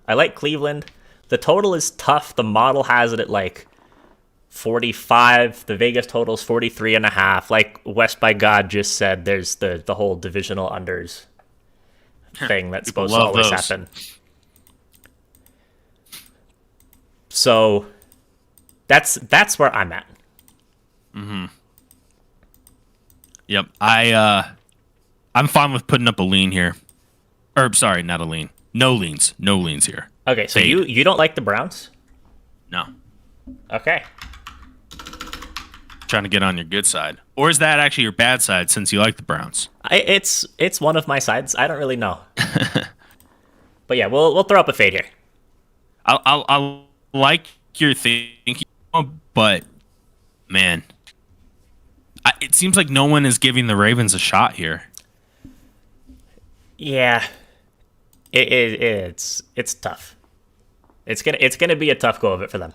I like Cleveland. The total is tough. The model has it at like 45. The Vegas total's 43.5. Like West by God just said, there's the whole divisional unders thing that's supposed to always happen. So that's where I'm at. Mm-hmm. Yep. I'm fine with putting up a lean here. Or sorry, not a lean. No leans. No leans here. Okay, so you don't like the Browns? No. Okay. Trying to get on your good side, or is that actually your bad side since you like the Browns? It's one of my sides. I don't really know. But yeah, we'll throw up a fade here. I'll like your thinking, but man, it seems like no one is giving the Ravens a shot here. Yeah, it's tough. It's gonna be a tough go of it for them.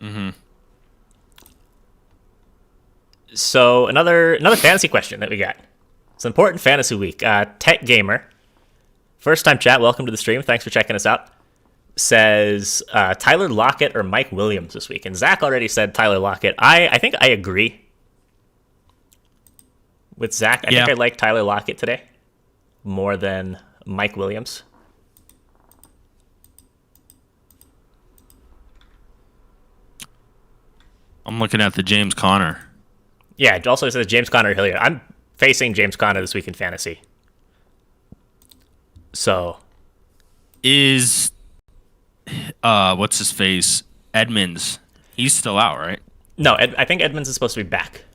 Mm-hmm. So another fantasy question that we got. It's an important fantasy week. Tech Gamer, first time chat. Welcome to the stream. Thanks for checking us out. Says Tyler Lockett or Mike Williams this week, and Zach already said Tyler Lockett. I think I agree with Zach. I think I like Tyler Lockett today more than Mike Williams. I'm looking at the James Conner. Yeah, it also says James Conner Hilliard. I'm facing James Conner this week in fantasy. So, is what's his face? Edmonds. He's still out, right? No, I think Edmonds is supposed to be back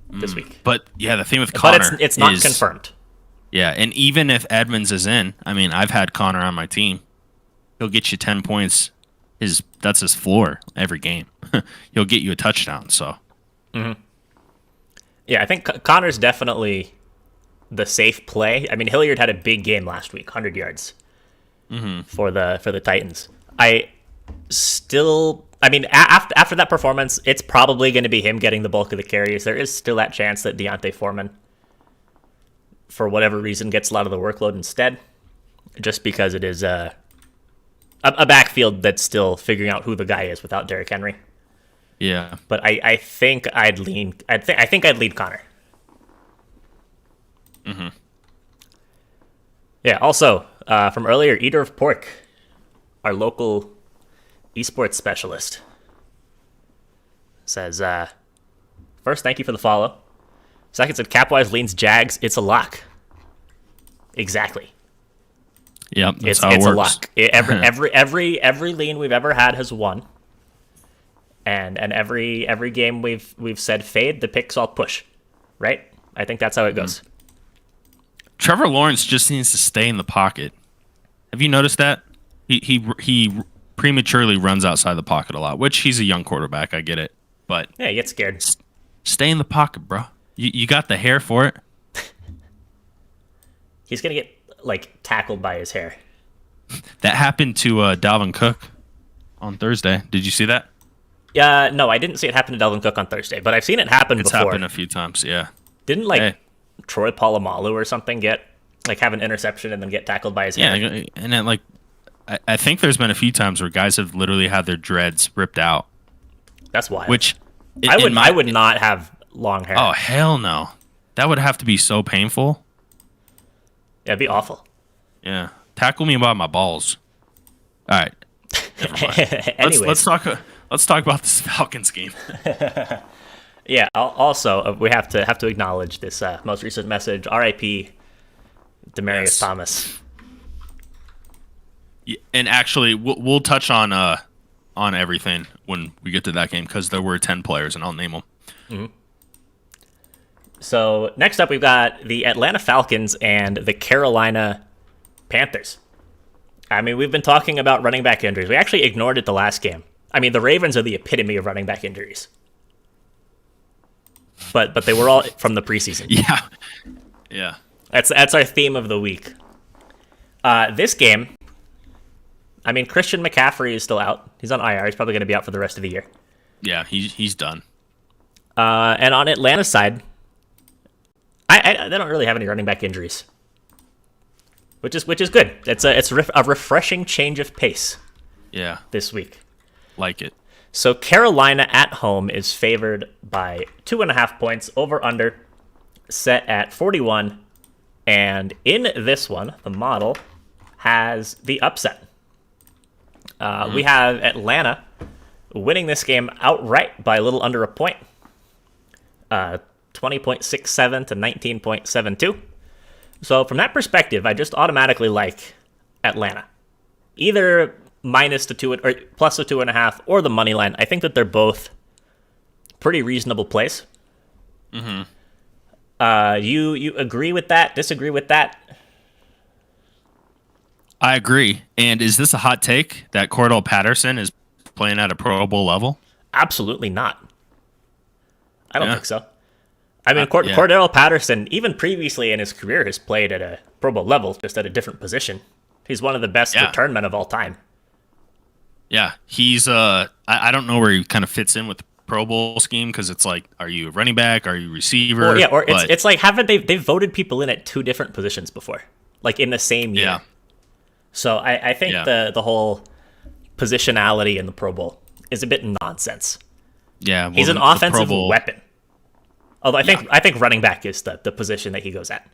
this week. But yeah, the thing with Conner, but it's not confirmed. Yeah, and even if Edmonds is in, I mean, I've had Conner on my team. He'll get you 10 points. That's his floor every game. He'll get you a touchdown. So. Mm-hmm. Yeah, I think Connor's definitely the safe play. I mean, Hilliard had a big game last week, 100 yards for the Titans. After that performance, it's probably going to be him getting the bulk of the carries. There is still that chance that Deontay Foreman, for whatever reason, gets a lot of the workload instead, just because it is a backfield that's still figuring out who the guy is without Derrick Henry. Yeah, but I think I'd lean. I think I'd lead Connor. Mm-hmm. Yeah. Also, from earlier, Eater of Pork, our local esports specialist, says, first, thank you for the follow. Second, said Capwise leans Jags. It's a lock. Exactly. Yep, it's a lock. Every lean we've ever had has won, and every game we've said fade, the picks all push, right? I think that's how it goes. Trevor Lawrence just needs to stay in the pocket. Have you noticed that? He prematurely runs outside the pocket a lot, which he's a young quarterback. I get it, but yeah, he gets scared. Stay in the pocket, bro. You got the hair for it. He's gonna get tackled by his hair. That happened to Dalvin Cook on Thursday. Did you see that? Yeah, no, I didn't see it happen to Dalvin Cook on Thursday, but I've seen it happen before. It's happened a few times. Yeah. Didn't Troy Polamalu or something get have an interception and then get tackled by his hair? Yeah, and then I think there's been a few times where guys have literally had their dreads ripped out. That's wild. Which I would not have long hair. Oh hell no, that would have to be so painful. Yeah, it'd be awful. Yeah, tackle me by my balls. All right. Let's talk about this Falcons game. Yeah. Also, we have to acknowledge this most recent message. R.I.P. Demaryius Thomas. Yeah, and actually, we'll touch on everything when we get to that game because there were 10 players, and I'll name them. Mm-hmm. So next up, we've got the Atlanta Falcons and the Carolina Panthers. I mean, we've been talking about running back injuries. We actually ignored it the last game. I mean, the Ravens are the epitome of running back injuries. But they were all from the preseason. Yeah. That's our theme of the week. This game, I mean, Christian McCaffrey is still out. He's on IR. He's probably going to be out for the rest of the year. Yeah, he's done. And on Atlanta's side, they don't really have any running back injuries, which is good. It's a refreshing change of pace. Yeah, this week, like it. So Carolina at home is favored by 2.5 points. Over under set at 41, and in this one, the model has the upset. We have Atlanta winning this game outright by a little under a point. 20.67 to 19.72. So from that perspective, I just automatically like Atlanta. Either minus the 2 or plus the 2.5 or the money line. I think that they're both pretty reasonable plays. Mm-hmm. You agree with that? Disagree with that? I agree. And is this a hot take that Cordell Patterson is playing at a Pro Bowl level? Absolutely not. I don't think so. I mean, Cordell Patterson, even previously in his career, has played at a Pro Bowl level, just at a different position. He's one of the best return men of all time. Yeah, he's I don't know where he kind of fits in with the Pro Bowl scheme because it's like, are you a running back? Are you a receiver? It's like haven't they've voted people in at two different positions before, like in the same year. Yeah. So I think the whole positionality in the Pro Bowl is a bit nonsense. Yeah, well, he's an offensive weapon. Although I think running back is the position that he goes at.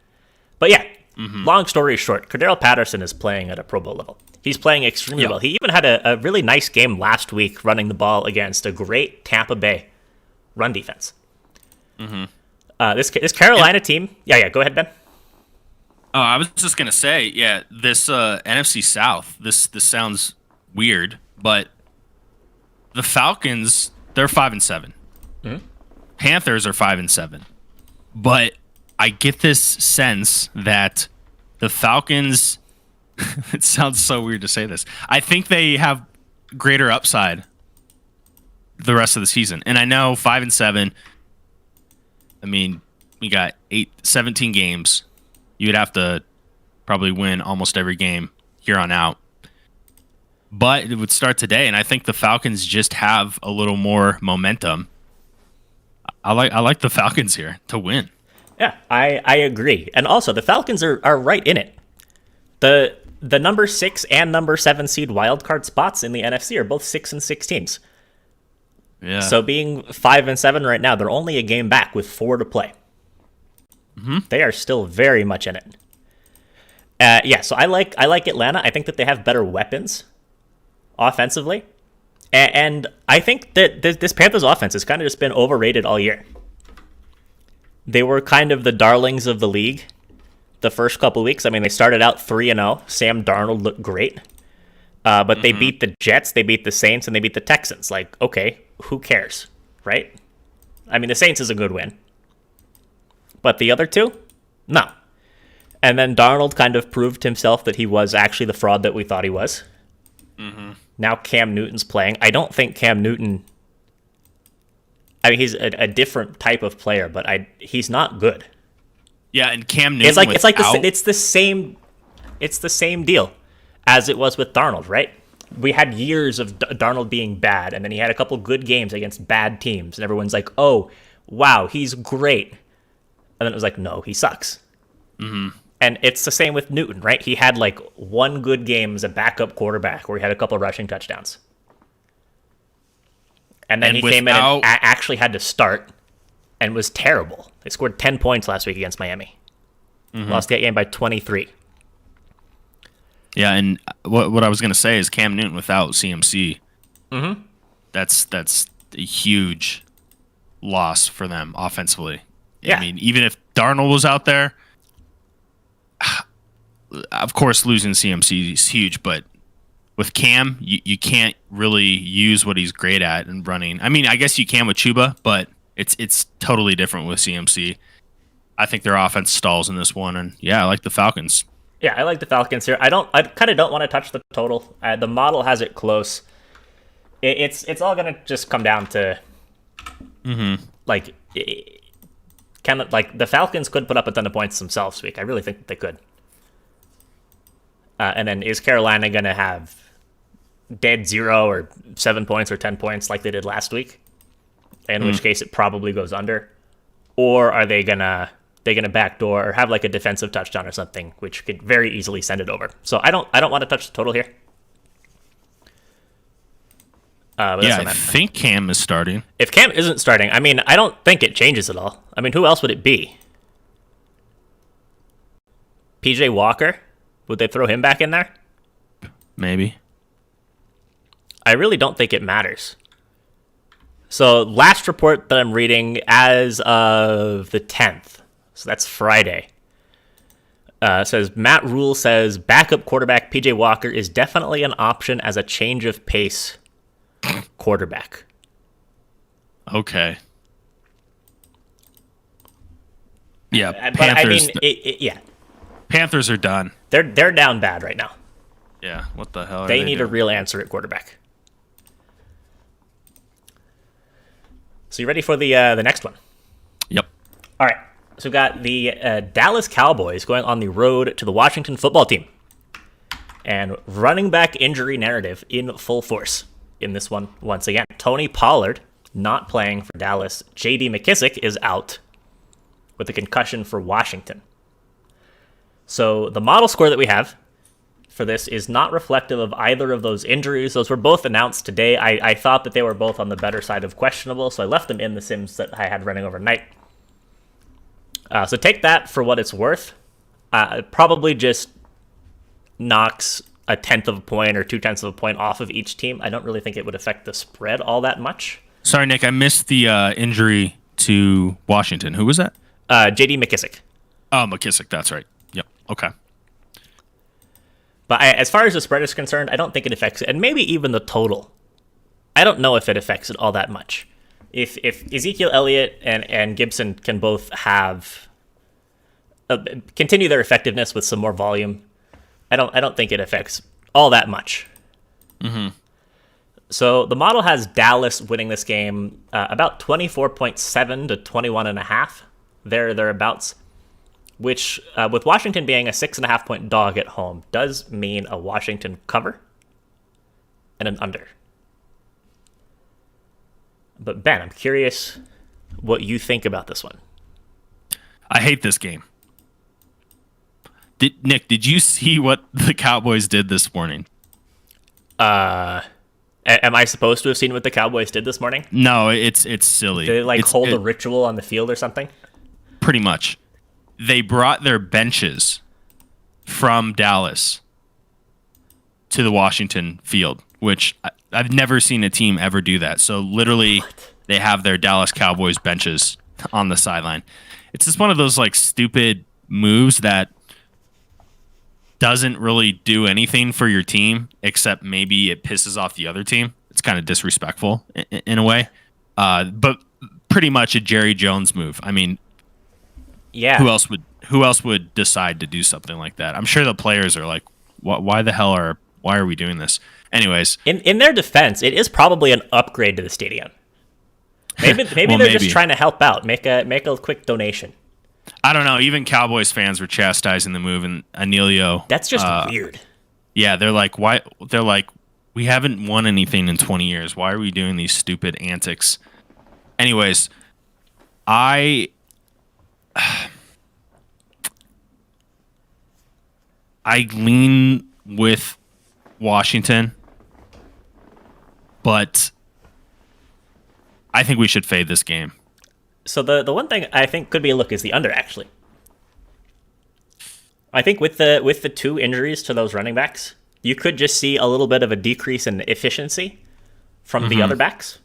But yeah, long story short, Cordell Patterson is playing at a Pro Bowl level. He's playing extremely well. He even had a really nice game last week running the ball against a great Tampa Bay run defense. Mm-hmm. This Carolina team... Yeah, go ahead, Ben. Oh, I was just going to say, this NFC South, this sounds weird, but the Falcons, they're 5-7. Mm-hmm. Panthers are 5-7. But I get this sense that the Falcons... it sounds so weird to say this. I think they have greater upside the rest of the season. And I know 5-7, I mean, we got 17 games. You'd have to probably win almost every game here on out. But it would start today, and I think the Falcons just have a little more momentum. I like the Falcons here to win. Yeah, I agree. And also, the Falcons are right in it. The number 6 and number 7 seed wildcard spots in the NFC are both 6-6 teams. Yeah. So being 5-7 right now, they're only a game back with 4 to play. Mm-hmm. They are still very much in it. So I like Atlanta. I think that they have better weapons offensively. And I think that this Panthers offense has kind of just been overrated all year. They were kind of the darlings of the league the first couple weeks. I mean, they started out 3-0. Sam Darnold looked great. But they beat the Jets, they beat the Saints, and they beat the Texans. Like, okay, who cares, right? I mean, the Saints is a good win. But the other two? No. And then Darnold kind of proved himself that he was actually the fraud that we thought he was. Mm-hmm. Now Cam Newton's playing. I don't think Cam Newton... I mean, he's a different type of player, but he's not good. Yeah, and Cam Newton it's the same deal as it was with Darnold, right? We had years of Darnold being bad, and then he had a couple good games against bad teams, and everyone's like, oh, wow, he's great. And then it was like, no, he sucks. Mm-hmm. And it's the same with Newton, right? He had like one good game as a backup quarterback where he had a couple rushing touchdowns. And then he came in and actually had to start and was terrible. They scored 10 points last week against Miami. Mm-hmm. Lost that game by 23. Yeah, and what I was going to say is Cam Newton without CMC, that's a huge loss for them offensively. Yeah. I mean, even if Darnold was out there, of course losing CMC is huge, but with Cam, you can't really use what he's great at in running. I mean, I guess you can with Chuba, but it's totally different with CMC. I think their offense stalls in this one, and yeah, I like the Falcons. Yeah, I like the Falcons here. I kind of don't want to touch the total. The model has it close. It's all gonna just come down to, like the Falcons could put up a ton of points themselves this week. I really think that they could. And then is Carolina gonna have dead 0 or 7 points or 10 points like they did last week? In which case it probably goes under, or are they gonna backdoor or have like a defensive touchdown or something, which could very easily send it over. So I don't want to touch the total here. I think Cam is starting. If Cam isn't starting, I mean, I don't think it changes at all. I mean, who else would it be? PJ Walker? Would they throw him back in there? Maybe. I really don't think it matters. So last report that I'm reading as of the 10th, so that's Friday, says Matt Rule says backup quarterback PJ Walker is definitely an option as a change of pace quarterback. Okay. Yeah, but Panthers. I mean, yeah. Panthers are done. They're down bad right now. Yeah, what the hell? They need a real answer at quarterback. So you ready for the next one? Yep. All right. So we've got the Dallas Cowboys going on the road to the Washington football team. And running back injury narrative in full force in this one once again. Tony Pollard not playing for Dallas. J.D. McKissick is out with a concussion for Washington. So the model score that we have for this is not reflective of either of those injuries. Those were both announced today. I thought that they were both on the better side of questionable, so I left them in the sims that I had running overnight. So take that for what it's worth. It probably just knocks a 1/10 of a point or 2/10 of a point off of each team. I don't really think it would affect the spread all that much. Sorry, Nick, I missed the injury to Washington. Who was that? J.D. McKissick. Oh, McKissick, that's right. Yep, okay. But as far as the spread is concerned, I don't think it affects it. And maybe even the total. I don't know if it affects it all that much. If Ezekiel Elliott and Gibson can both have continue their effectiveness with some more volume, I don't think it affects all that much. Mm-hmm. So the model has Dallas winning this game about 24.7 to 21.5. Thereabouts. which with Washington being a 6.5 point dog at home does mean a Washington cover and an under. But Ben, I'm curious what you think about this one. I hate this game. Nick, did you see what the Cowboys did this morning? Am I supposed to have seen what the Cowboys did this morning? No, it's silly. Did they hold a ritual on the field or something? Pretty much. They brought their benches from Dallas to the Washington field, which I've never seen a team ever do that. So literally, they have their Dallas Cowboys benches on the sideline. It's just one of those like stupid moves that doesn't really do anything for your team, except maybe it pisses off the other team. It's kind of disrespectful in a way, but pretty much a Jerry Jones move. I mean, yeah. Who else would decide to do something like that? I'm sure the players are like, why are we doing this? Anyways, in their defense, it is probably an upgrade to the stadium. Maybe well, they're just trying to help out, make a quick donation. I don't know. Even Cowboys fans were chastising the move, and Anelio. That's just weird. Yeah, they're like, why? They're like, we haven't won anything in 20 years. Why are we doing these stupid antics? Anyways, I lean with Washington, but I think we should fade this game. So the one thing I think could be a look is the under, actually. I think with the two injuries to those running backs, you could just see a little bit of a decrease in efficiency from the other backs,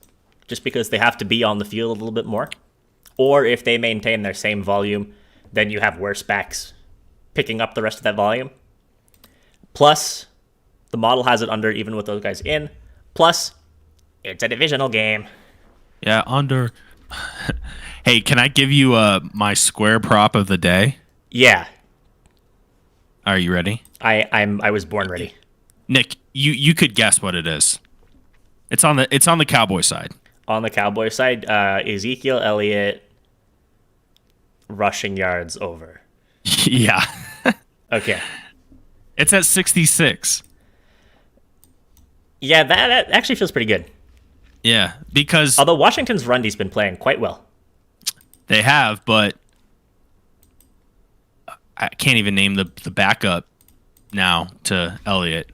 just because they have to be on the field a little bit more. Or if they maintain their same volume, then you have worse backs picking up the rest of that volume. Plus, the model has it under even with those guys in. Plus, it's a divisional game. Yeah, under. Hey, can I give you my square prop of the day? Yeah. Are you ready? I was born ready. Nick, you could guess what it is. It's on the Cowboy side. On the Cowboy side, Ezekiel Elliott rushing yards over. Yeah. Okay. It's at 66. Yeah, that actually feels pretty good. Yeah, because although Washington's run D's been playing quite well. They have, but I can't even name the backup now to Elliott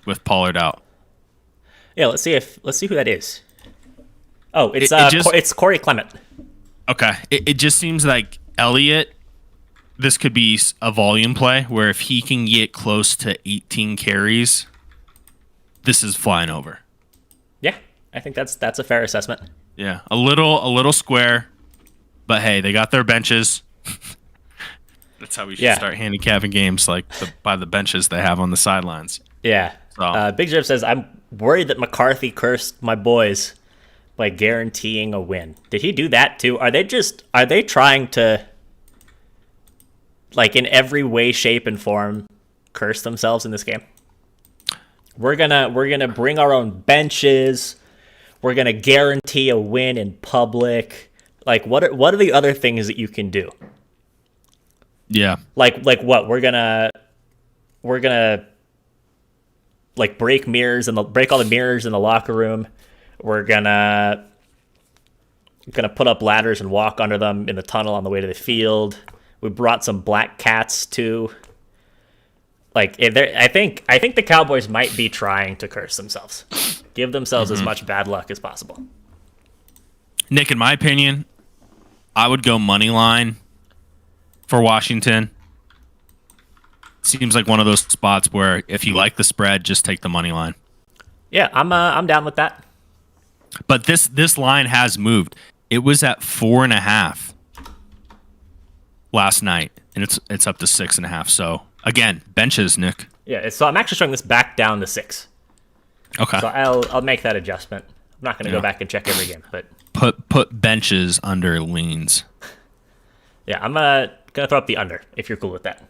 with Pollard out. Yeah, let's see who that is. Oh, it's Corey Clement. Okay, it just seems like Elliott. This could be a volume play where if he can get close to 18 carries, this is flying over. Yeah, I think that's a fair assessment. Yeah, a little square, but hey, they got their benches. That's how we should start handicapping games, like by the benches they have on the sidelines. Yeah. So. Big Jib says, I'm worried that McCarthy cursed my boys by guaranteeing a win. Did he do that too? Are they trying to, like, in every way, shape, and form, curse themselves in this game? We're gonna bring our own benches. We're gonna guarantee a win in public. Like, what are the other things that you can do? Yeah. Like what? We're gonna like break all the mirrors in the locker room. We're gonna put up ladders and walk under them in the tunnel on the way to the field. We brought some black cats too. Like, I think the Cowboys might be trying to curse themselves, give themselves as much bad luck as possible. Nick, in my opinion, I would go money line for Washington. Seems like one of those spots where if you like the spread, just take the money line. Yeah, I'm down with that. But this line has moved. It was at 4.5 last night, and it's up to 6.5. So again, benches, Nick. Yeah, so I'm actually showing this back down to 6. Okay. So I'll make that adjustment. I'm not going to go back and check every game, but put benches under leans. Yeah, I'm gonna throw up the under if you're cool with that.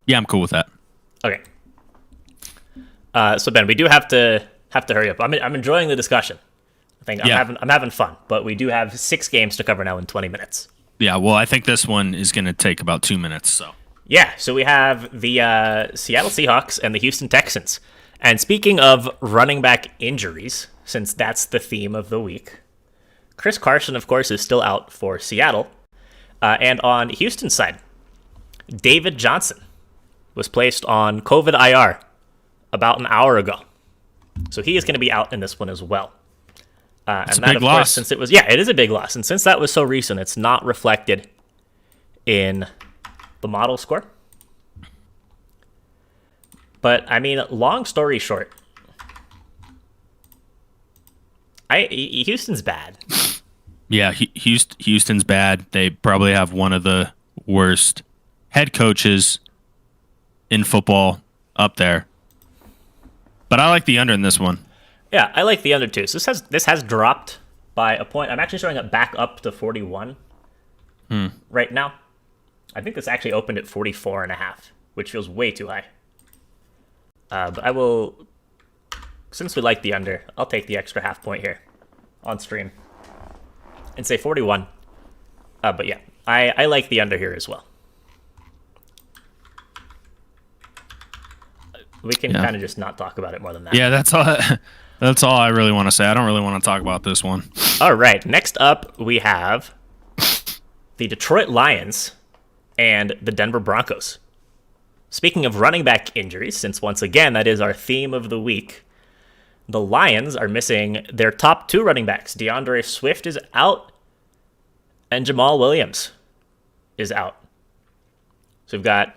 Yeah, I'm cool with that. Okay. So Ben, we do have to hurry up. I'm enjoying the discussion. I think I'm having fun, but we do have 6 games to cover now in 20 minutes. Yeah, well, I think this one is going to take about 2 minutes. So we have the Seattle Seahawks and the Houston Texans. And speaking of running back injuries, since that's the theme of the week, Chris Carson, of course, is still out for Seattle. And on Houston's side, David Johnson was placed on COVID IR about an hour ago. So he is going to be out in this one as well. It's and a that, big of loss. course, since it is a big loss. And since that was so recent, it's not reflected in the model score. But, I mean, long story short, Houston's bad. Yeah, Houston's bad. They probably have one of the worst head coaches in football up there. But I like the under in this one. Yeah, I like the under too. So this has dropped by a point. I'm actually showing it back up to 41 right now. I think this actually opened at 44.5, which feels way too high. But I will, since we like the under, I'll take the extra half point here on stream and say 41. But yeah, I like the under here as well. We can kind of just not talk about it more than that. Yeah, that's all. That's all I really want to say. I don't really want to talk about this one. All right, next up we have the Detroit Lions and the Denver Broncos. Speaking of running back injuries, since once again that is our theme of the week, the Lions are missing their top two running backs. DeAndre Swift is out, and Jamal Williams is out. So we've got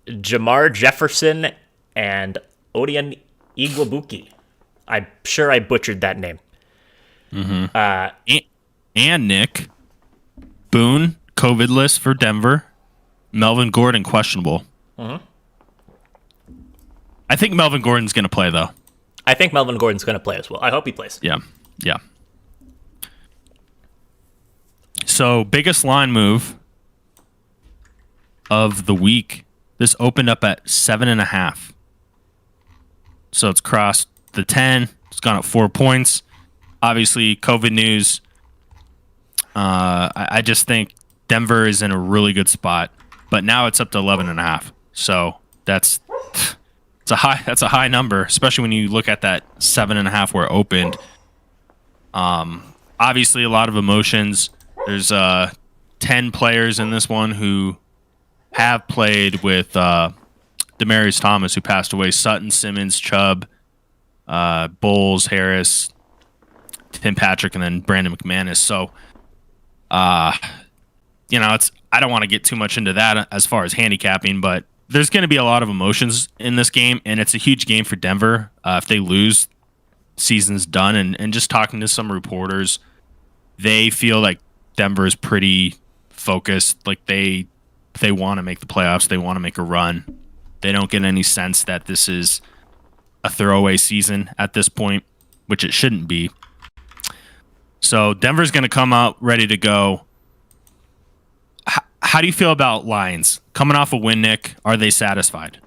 Jamar Jefferson and Odion Igwebuike. I'm sure I butchered that name. And Nick Boone, COVID list for Denver. Melvin Gordon, questionable. I think Melvin Gordon's going to play, though. I think Melvin Gordon's going to play as well. I hope he plays. Yeah. So, biggest line move of the week. This opened up at 7.5. So, it's crossed the 10. It's gone up 4 points. Obviously, COVID news. I just think Denver is in a really good spot. But now it's up to 11.5. So, that's a high number, especially when you look at that 7.5 where it opened. Obviously, a lot of emotions. There's 10 players in this one who have played with Demaryius Thomas, who passed away. Sutton, Simmons, Chubb, Bowles, Harris, Tim Patrick, and then Brandon McManus. So, I don't want to get too much into that as far as handicapping, but there's going to be a lot of emotions in this game, and it's a huge game for Denver. If they lose, season's done. And just talking to some reporters, they feel like Denver is pretty focused. Like they want to make the playoffs. They want to make a run. They don't get any sense that this is a throwaway season at this point, which it shouldn't be. So Denver's going to come out ready to go. How do you feel about Lions coming off a win, Nick? Are they satisfied?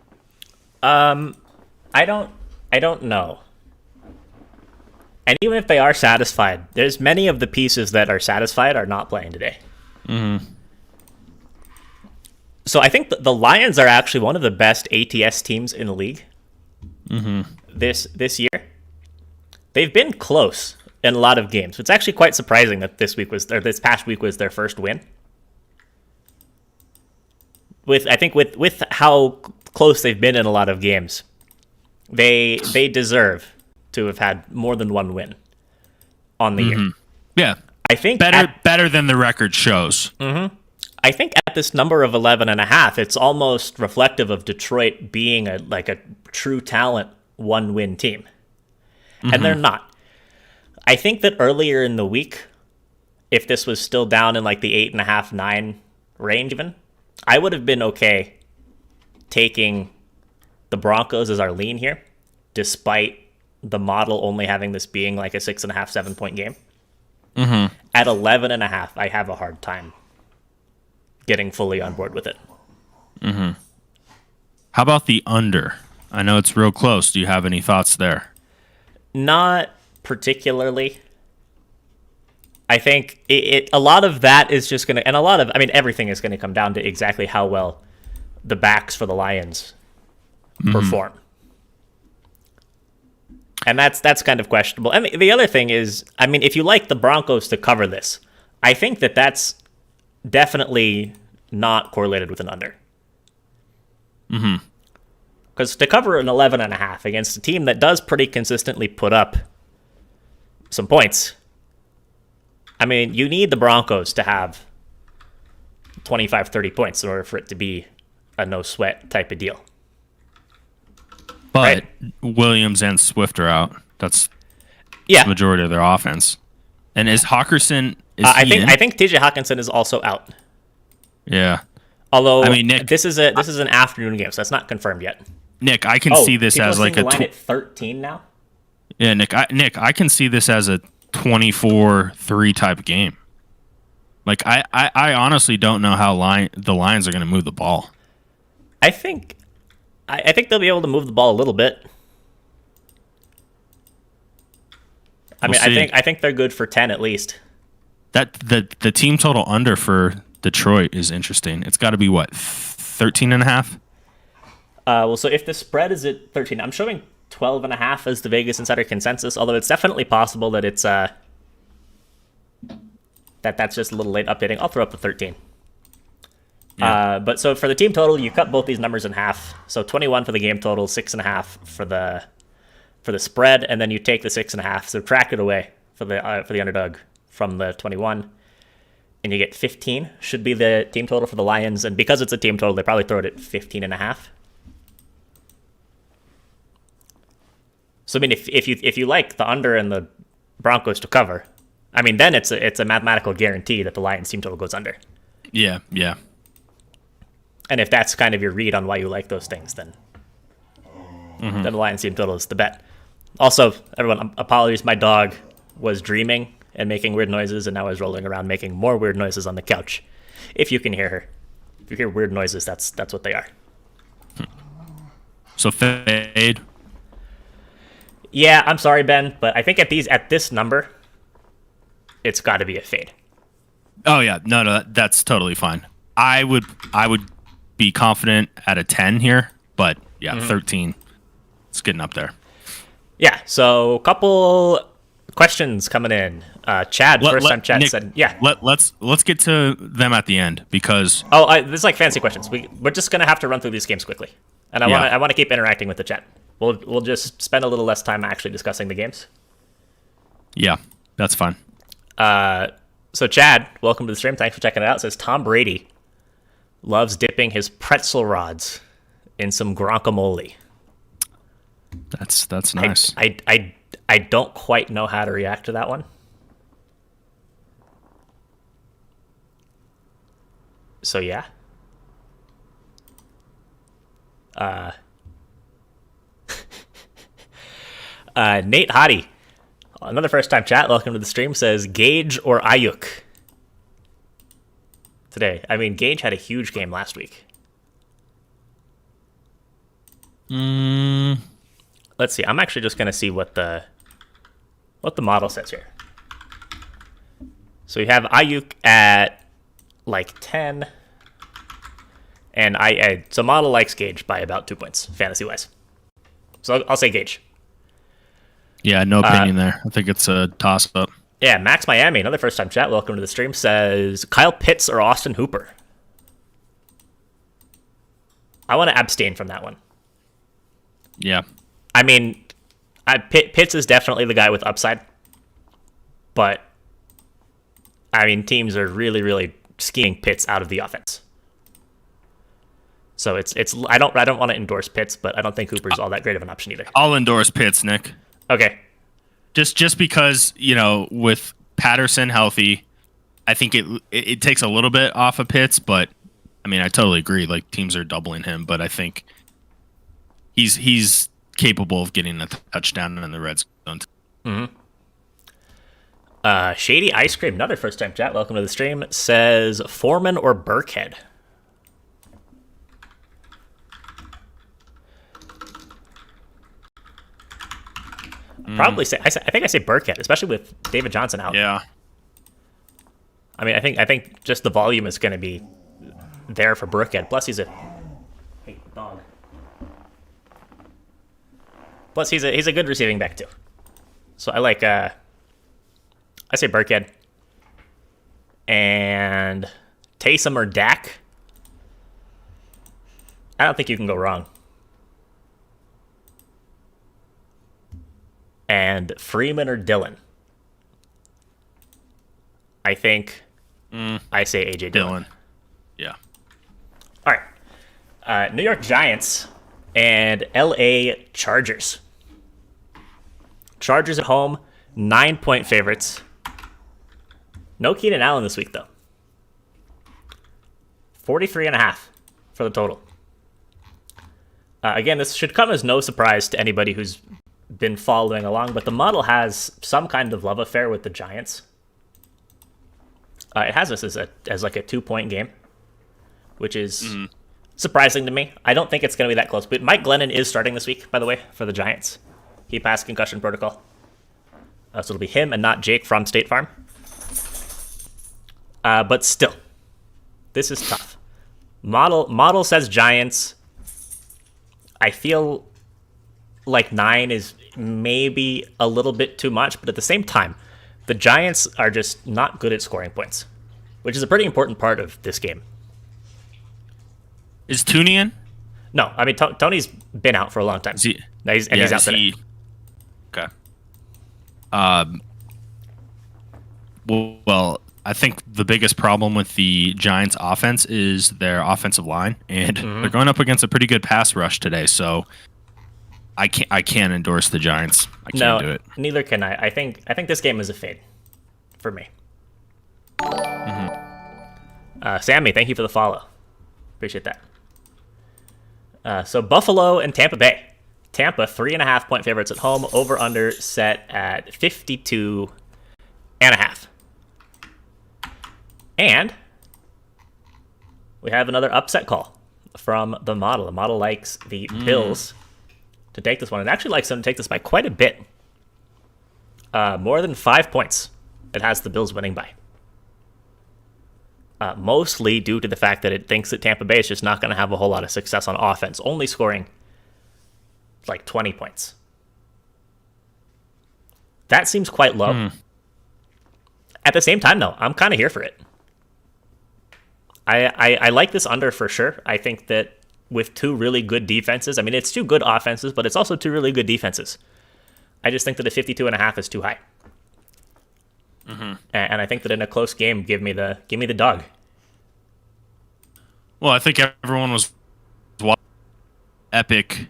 I don't know. And even if they are satisfied, there's many of the pieces that are satisfied are not playing today. So I think the Lions are actually one of the best ATS teams in the league. This year, they've been close in a lot of games. It's actually quite surprising that this past week was their first win. With how close they've been in a lot of games, they deserve to have had more than one win on the year. Yeah, I think better than the record shows. I think at this number of 11.5, it's almost reflective of Detroit being a true talent one-win team, and they're not. I think that earlier in the week, if this was still down in like the 8.5, 9 range, even, I would have been okay taking the Broncos as our lean here, despite the model only having this being like a 6.5, 7 point game. At 11.5, I have a hard time getting fully on board with it. How about the under? I know it's real close. Do you have any thoughts there? Not particularly. I think a lot of that is just going to, and everything is going to come down to exactly how well the backs for the Lions perform. And that's kind of questionable. And the other thing is, I mean, if you like the Broncos to cover this, I think that's definitely not correlated with an under. Because to cover an 11.5 against a team that does pretty consistently put up some points, I mean, you need the Broncos to have 25, 30 points in order for it to be a no-sweat type of deal. But right? Williams and Swift are out. That's the majority of their offense. And is Hawkinson? I think TJ Hawkinson is also out. Yeah. Although, I mean, Nick, this is an afternoon game, so that's not confirmed yet. Nick, I can see this as like a line at 13 now. Yeah, Nick, I can see this as a 24-3 type of game. Like, I honestly don't know how the Lions are going to move the ball. I think they'll be able to move the ball a little bit. I think they're good for 10 at least. That the team total under for Detroit is interesting. It's got to be what, 13.5? Well, so if the spread is at 13, I'm showing 12.5 as the Vegas Insider consensus. Although it's definitely possible that it's that's just a little late updating. I'll throw up the 13. Yeah. But so for the team total, you cut both these numbers in half. So 21 for the game total, 6.5 for the spread, and then you take the 6.5, subtract it away for the underdog from the 21, and you get 15. Should be the team total for the Lions, and because it's a team total, they probably throw it at 15.5. So I mean, if you like the under and the Broncos to cover, I mean, then it's a mathematical guarantee that the Lions team total goes under. Yeah. And if that's kind of your read on why you like those things, then the Lions team total is the bet. Also, everyone, apologies. My dog was dreaming and making weird noises, and now is rolling around making more weird noises on the couch. If you can hear her, if you hear weird noises, that's what they are. So fade. Yeah, I'm sorry, Ben, but I think at this number, it's got to be a fade. Oh yeah, no, that's totally fine. I would be confident at a 10 here, but yeah, 13. It's getting up there. Yeah, so a couple questions coming in. Chad, first time Chad, Nick, said, yeah. Let's get to them at the end because this is like fancy questions. We're just gonna have to run through these games quickly, and I want to keep interacting with the chat. We'll just spend a little less time actually discussing the games. Yeah, that's fine. So Chad, welcome to the stream. Thanks for checking it out. It says Tom Brady loves dipping his pretzel rods in some guacamole. That's nice. I don't quite know how to react to that one. So yeah. Nate Hottie, another first time chat, welcome to the stream, says Gage or Ayuk today. I mean, Gage had a huge game last week. Let's see. I'm actually just going to see what the model says here. So we have Ayuk at like 10, and so model likes Gage by about 2 points fantasy wise. So I'll say Gage. Yeah, no opinion there. I think it's a toss up. Yeah, Max Miami, another first time chat, welcome to the stream, says Kyle Pitts or Austin Hooper. I want to abstain from that one. Yeah. I mean, Pitts is definitely the guy with upside, but I mean, teams are really, really skiing Pitts out of the offense. So it's I don't want to endorse Pitts, but I don't think Hooper's all that great of an option either. I'll endorse Pitts, Nick. Okay. Just because, with Patterson healthy, I think it takes a little bit off of Pitts, but I mean, I totally agree. Like, teams are doubling him, but I think he's capable of getting a touchdown in the red zone. Shady Ice Cream, another first time chat, welcome to the stream, says Foreman or Burkhead. Probably say I think I say Burkhead, especially with David Johnson out. Yeah. I mean, I think just the volume is going to be there for Burkhead. Plus, he's a dog. Plus, he's a good receiving back too. So I say Burkhead and Taysom or Dak. I don't think you can go wrong. And Freeman or Dillon. I think I say AJ Dillon. Yeah. All right. New York Giants and LA Chargers. Chargers at home, 9-point favorites. No Keenan Allen this week, though. 43.5 for the total. Again, this should come as no surprise to anybody who's been following along, but the model has some kind of love affair with the Giants. It has this as like a 2-point game, which is surprising to me. I don't think it's going to be that close. But Mike Glennon is starting this week, by the way, for the Giants. He passed concussion protocol. So it'll be him and not Jake from State Farm. But still, this is tough. Model says Giants. I feel like 9 is maybe a little bit too much, but at the same time, the Giants are just not good at scoring points, which is a pretty important part of this game. Is Tooney in? No, I mean, Tony's been out for a long time. He's out today. Okay. Well, I think the biggest problem with the Giants' offense is their offensive line, and they're going up against a pretty good pass rush today. So I can't endorse the Giants. I can't do it. Neither can I. I think this game is a fade for me. Sammy, thank you for the follow. Appreciate that. So Buffalo and Tampa Bay. Tampa 3.5-point favorites at home. Over under set at 52.5. And we have another upset call from the model. The model likes the Bills to take this one. It actually likes them to take this by quite a bit. More than 5 points. It has the Bills winning by. Mostly due to the fact that it thinks that Tampa Bay is just not going to have a whole lot of success on offense, only scoring like 20 points. That seems quite low. At the same time, though, I'm kind of here for it. I like this under for sure. I think that with two really good defenses, I mean, it's two good offenses, but it's also two really good defenses. I just think that a 52.5 is too high. And I think that in a close game, give me the dog. Well, I think everyone was epic.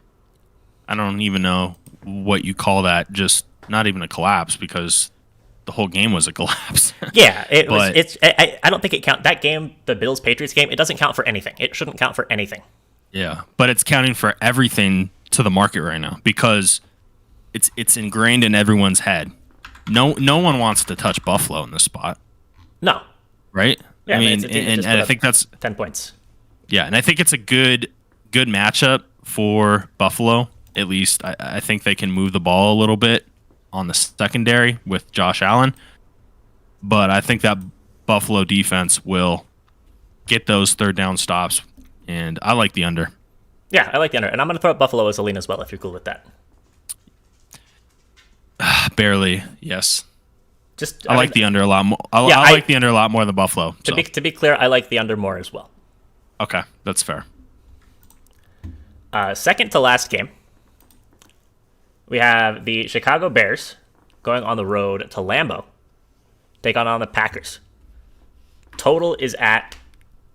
I don't even know what you call that. Just not even a collapse, because the whole game was a collapse. Yeah, it was. I don't think it counts. That game, the Bills-Patriots game, it doesn't count for anything. It shouldn't count for anything. Yeah, but it's counting for everything to the market right now, because it's ingrained in everyone's head. No one wants to touch Buffalo in this spot. No. Right? Yeah, I mean, and I think that's 10 points. Yeah, and I think it's a good matchup for Buffalo. At least I think they can move the ball a little bit on the secondary with Josh Allen. But I think that Buffalo defense will get those third down stops, and I like the under. Yeah, I like the under. And I'm going to throw up Buffalo as a lean as well, if you're cool with that. Barely, yes. I I like the under a lot more. I like the under a lot more than Buffalo. To be clear, I like the under more as well. Okay, that's fair. Second to last game, we have the Chicago Bears going on the road to Lambeau, take on the Packers. Total is at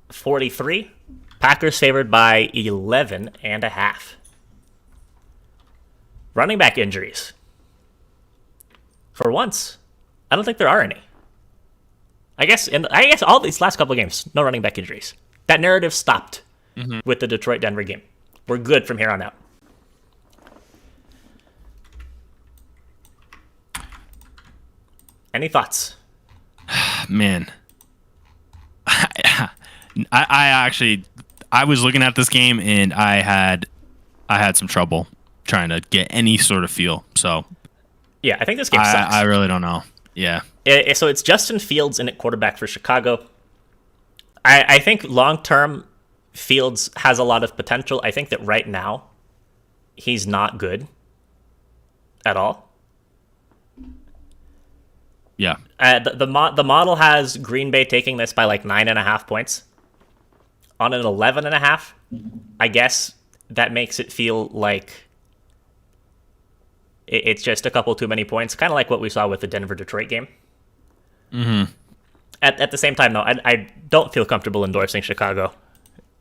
43. Packers favored by 11.5. Running back injuries. For once, I don't think there are any. I guess all these last couple of games, no running back injuries. That narrative stopped with the Detroit-Denver game. We're good from here on out. Any thoughts? Man, I was looking at this game, and I had some trouble trying to get any sort of feel. So yeah, I think this game sucks. I really don't know. Yeah. So it's Justin Fields in at quarterback for Chicago. I think long-term, Fields has a lot of potential. I think that right now, he's not good at all. Yeah. The model has Green Bay taking this by like 9.5 points. On an 11.5, I guess that makes it feel like it's just a couple too many points, kind of like what we saw with the Denver-Detroit game. Mm-hmm. At the same time, though, I don't feel comfortable endorsing Chicago,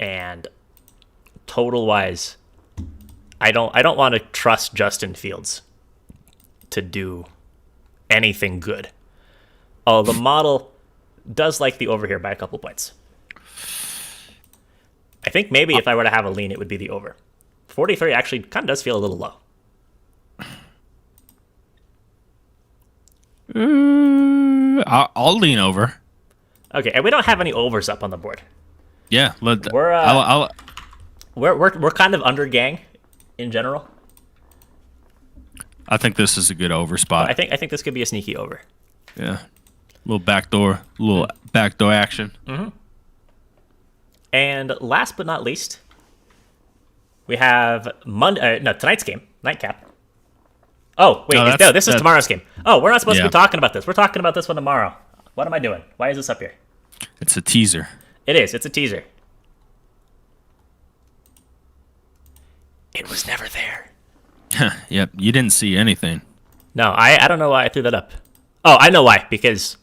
and total-wise, I don't want to trust Justin Fields to do anything good. Oh, the model does like the over here by a couple points. I think maybe if I were to have a lean, it would be the over. 43 actually kind of does feel a little low. I'll lean over. Okay, and we don't have any overs up on the board. Yeah, We're kind of under gang in general. I think this is a good over spot. I think this could be a sneaky over. Yeah, little backdoor action. Mm-hmm. And last but not least, we have tonight's game, nightcap. Oh, wait, this is tomorrow's game. Oh, we're not supposed to be talking about this. We're talking about this one tomorrow. What am I doing? Why is this up here? It's a teaser. It is. It's a teaser. It was never there. Yep, you didn't see anything. No, I don't know why I threw that up. Oh, I know why. Because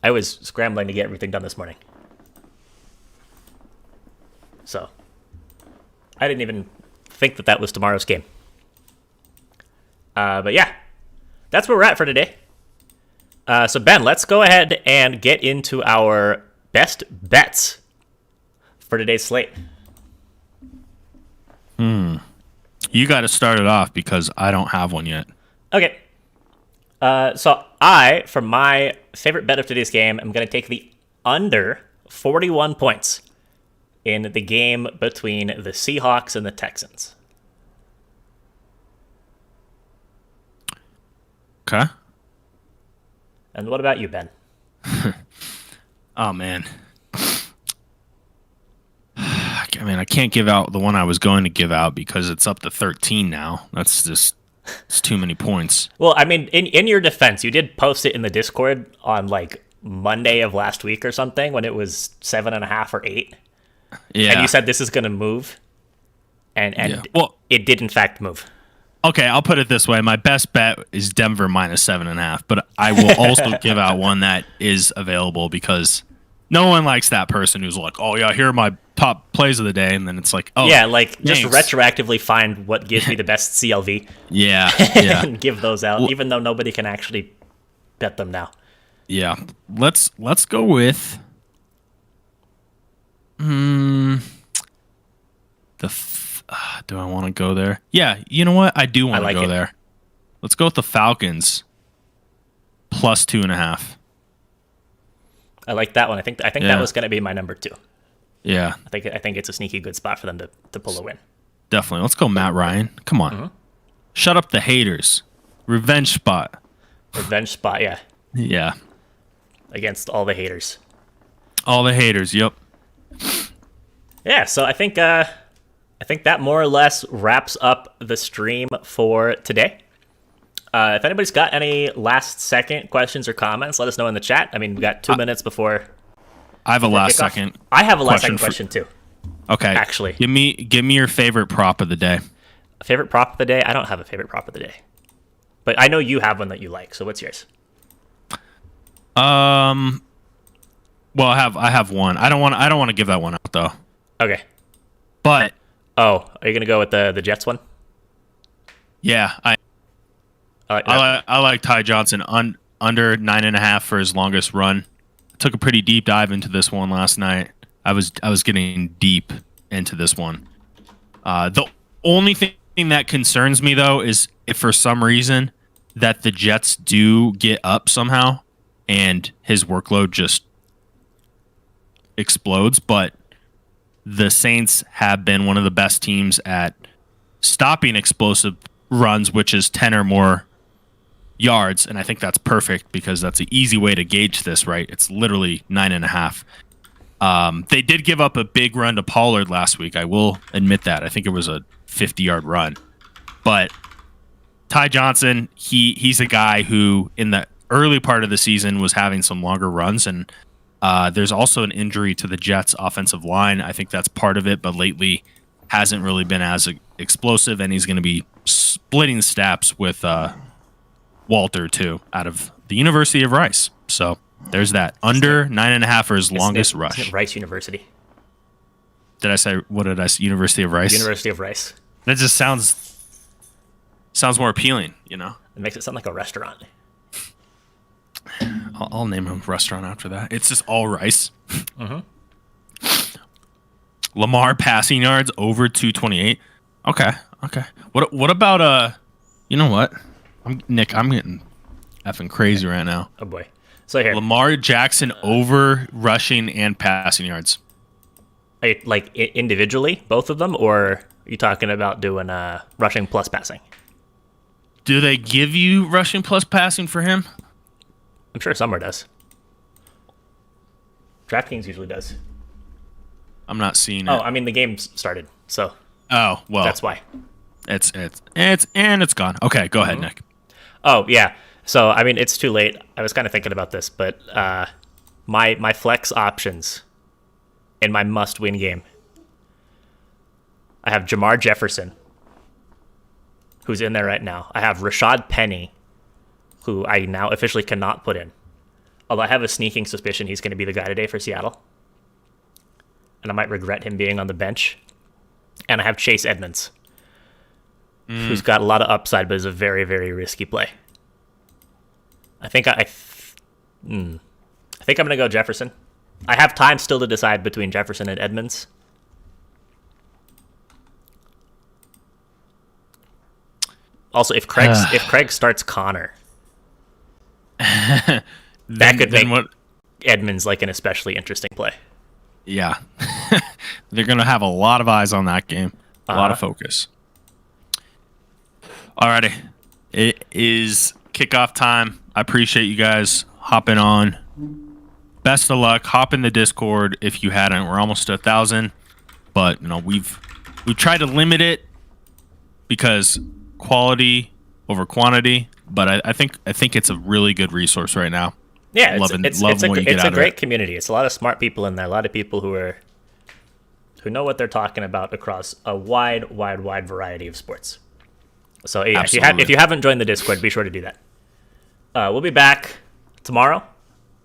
I was scrambling to get everything done this morning. So, I didn't even think that was tomorrow's game. But yeah, that's where we're at for today. So Ben, let's go ahead and get into our best bets for today's slate. You got to start it off because I don't have one yet. Okay. So for my favorite bet of today's game, I'm going to take the under 41 points in the game between the Seahawks and the Texans. Okay. And what about you, Ben? Oh, man. I can't give out the one I was going to give out because it's up to 13 now. It's too many points. Well, I mean, in your defense, you did post it in the Discord on like Monday of last week or something when it was 7.5 or 8. Yeah. And you said this is going to move. And Well, it did in fact move. Okay, I'll put it this way. My best bet is Denver minus 7.5, but I will also give out one that is available because no one likes that person who's like, oh, yeah, here are my top plays of the day. And then it's like, oh, yeah, like thanks. Just retroactively find what gives me the best CLV. Yeah. And give those out, even though nobody can actually bet them now. Yeah. Let's go with do I want to go there? Yeah, you know what? I do want to go there. Let's go with the Falcons plus 2.5. I like that one. I think that was going to be my number 2. Yeah. I think it's a sneaky good spot for them to pull a win. Definitely. Let's go Matt Ryan. Come on. Mm-hmm. Shut up the haters. Revenge spot. Revenge spot, yeah. Yeah. Against all the haters. All the haters, yep. Yeah, so I think that more or less wraps up the stream for today. If anybody's got any last-second questions or comments, let us know in the chat. I mean, we got 2 minutes before. I have a last-second. I have a last-second question too. Okay. Actually, give me your favorite prop of the day. A favorite prop of the day? I don't have a favorite prop of the day, but I know you have one that you like. So what's yours? Well, I have one. I don't want to give that one out though. Okay. But are you gonna go with the Jets one? Yeah, I like Ty Johnson under 9.5 for his longest run. Took a pretty deep dive into this one last night. I was getting deep into this one. The only thing that concerns me though is if for some reason that the Jets do get up somehow and his workload just explodes, but the Saints have been one of the best teams at stopping explosive runs, which is 10 or more yards, and I think that's perfect because that's an easy way to gauge this, right? It's literally 9.5. They did give up a big run to Pollard last week. I will admit that. I think it was a 50-yard run. But Ty Johnson, he's a guy who in the early part of the season was having some longer runs, and there's also an injury to the Jets' offensive line. I think that's part of it, but lately hasn't really been as explosive, and he's going to be splitting snaps with Walter, too, out of the University of Rice. So there's that. Under 9.5 for his longest rush. Isn't it Rice University? Did I say, what did I say? University of Rice? University of Rice. That just sounds more appealing, you know? It makes it sound like a restaurant. I'll name a restaurant after that. It's just all rice. Mm-hmm. Lamar passing yards over 228. Okay. What about you know what? Nick, I'm getting effing crazy right now. Oh boy. So here, Lamar Jackson over rushing and passing yards. Like individually, both of them, or are you talking about doing rushing plus passing? Do they give you rushing plus passing for him? I'm sure somewhere does. DraftKings usually does. I'm not seeing it. Oh, I mean the game's started, so. Oh well, that's why. It's gone. Okay, go ahead, Nick. Oh yeah. So I mean it's too late. I was kind of thinking about this, but my flex options in my must-win game. I have Jamar Jefferson, who's in there right now. I have Rashad Penny, who I now officially cannot put in. Although I have a sneaking suspicion he's going to be the guy today for Seattle. And I might regret him being on the bench. And I have Chase Edmonds, who's got a lot of upside, but is a very, very risky play. I think I'm going to go Jefferson. I have time still to decide between Jefferson and Edmonds. Also, if Craig starts Connor, that could make Edmonds like an especially interesting play. Yeah. They're going to have a lot of eyes on that game. A lot of focus. Alrighty. It is kickoff time. I appreciate you guys hopping on. Best of luck. Hop in the Discord if you hadn't. We're almost to 1,000. But, we've tried to limit it because quality over quantity. But I think it's a really good resource right now. Yeah, it's a great community. It's a lot of smart people in there. A lot of people who know what they're talking about across a wide variety of sports. So yeah, if you haven't joined the Discord, be sure to do that. We'll be back tomorrow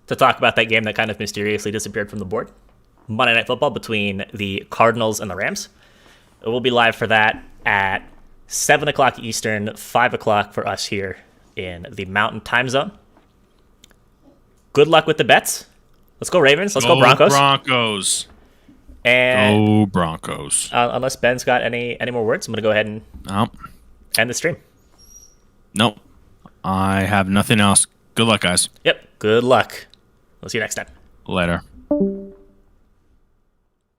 to talk about that game that kind of mysteriously disappeared from the board. Monday Night Football between the Cardinals and the Rams. We'll be live for that at 7 o'clock Eastern, 5 o'clock for us here in the Mountain Time Zone. Good luck with the bets. Let's go Ravens. Let's go Broncos. Broncos. And go Broncos. Unless Ben's got any more words, I'm going to go ahead and end the stream. Nope. I have nothing else. Good luck, guys. Yep. Good luck. We'll see you next time. Later.